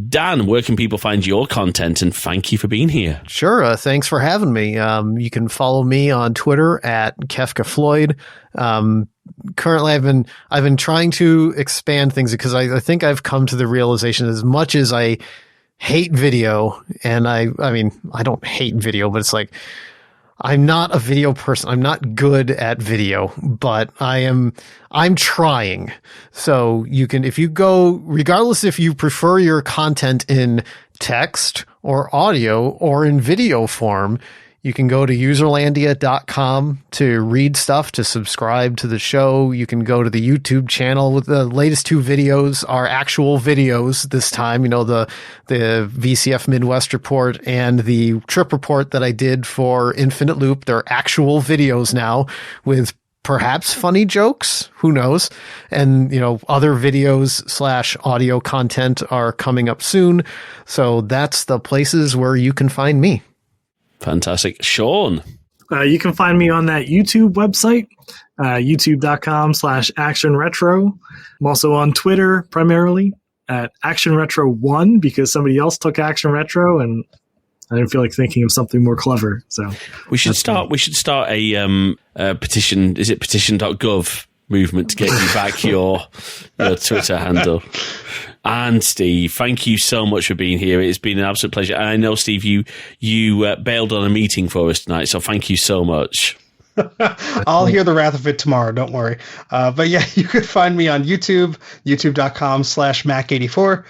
Speaker 1: Dan, where can people find your content? And thank you for being here.
Speaker 2: Sure. Thanks for having me. You can follow me on Twitter at Kefka Floyd. Currently, I've been trying to expand things because I think I've come to the realization, as much as I hate video, and I don't hate video, but it's like, I'm not a video person. I'm not good at video, but I'm trying. So you can, if you go, regardless if you prefer your content in text or audio or in video form, you can go to userlandia.com to read stuff, to subscribe to the show. You can go to the YouTube channel. With the latest two videos are actual videos this time, the VCF Midwest report and the trip report that I did for Infinite Loop. They're actual videos now with perhaps funny jokes, who knows? And, other videos / audio content are coming up soon. So that's the places where you can find me.
Speaker 1: Fantastic. Sean?
Speaker 3: You can find me on that YouTube website, youtube.com/actionretro. I'm also on Twitter primarily at actionretro1 because somebody else took Action Retro and I didn't feel like thinking of something more clever. So
Speaker 1: we should start a petition. Is it petition.gov movement to get you back your Twitter handle? And Steve, thank you so much for being here. It's been an absolute pleasure. And I know, Steve, you bailed on a meeting for us tonight, so thank you so much.
Speaker 4: I'll hear the wrath of it tomorrow. Don't worry. But yeah, you could find me on YouTube, youtube.com/Mac84.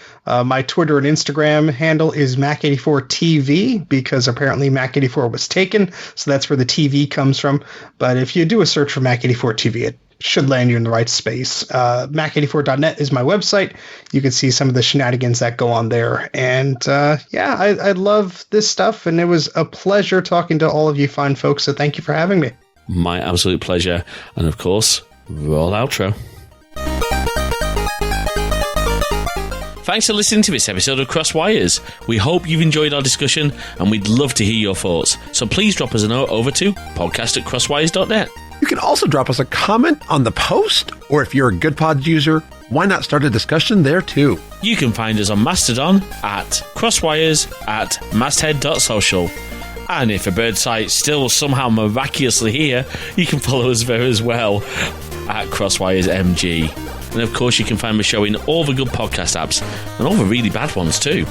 Speaker 4: My Twitter and Instagram handle is Mac84TV because apparently Mac84 was taken. So that's where the TV comes from. But if you do a search for Mac84TV, it should land you in the right space. Mac84.net is my website. You can see some of the shenanigans that go on there. And I love this stuff. And it was a pleasure talking to all of you fine folks. So thank you for having me.
Speaker 1: My absolute pleasure. And of course, roll outro. Thanks for listening to this episode of Crosswires. We hope you've enjoyed our discussion and we'd love to hear your thoughts. So please drop us a note over to podcast@crosswires.net.
Speaker 5: You can also drop us a comment on the post, or if you're a GoodPods user, why not start a discussion there too?
Speaker 1: You can find us on Mastodon at crosswires@masthead.social. And if a bird site's still somehow miraculously here, you can follow us there as well at CrosswiresMG. And of course, you can find the show in all the good podcast apps and all the really bad ones too.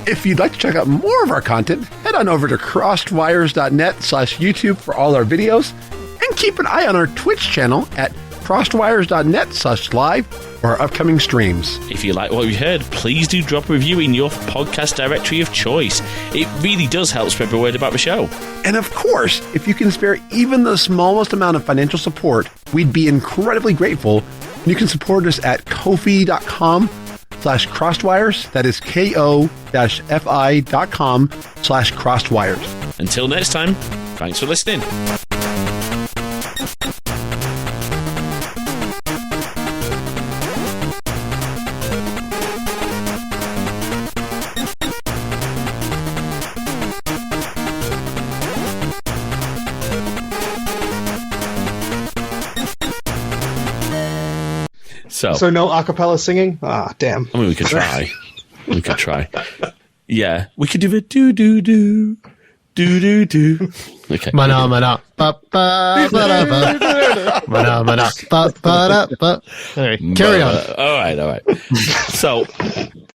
Speaker 5: If you'd like to check out more of our content, head on over to crossedwires.net/YouTube for all our videos, and keep an eye on our Twitch channel at crossedwires.net/live for our upcoming streams.
Speaker 1: If you like what you heard, please do drop a review in your podcast directory of choice. It really does help spread the word about the show.
Speaker 5: And of course, if you can spare even the smallest amount of financial support, we'd be incredibly grateful. You can support us at ko-fi.com/crossedwires. That is ko-fi.com/crossedwires.
Speaker 1: Until next time, thanks for listening.
Speaker 4: So no acapella singing? Ah, damn.
Speaker 1: I mean, we could try. We could try. Yeah, we could do the do-do-do. Do-do-do. Okay.
Speaker 2: Mana, mana, ba, ba, ba, da, ba. Mana, mana, ba, ba, da, ba. All right, carry on.
Speaker 1: All right. So,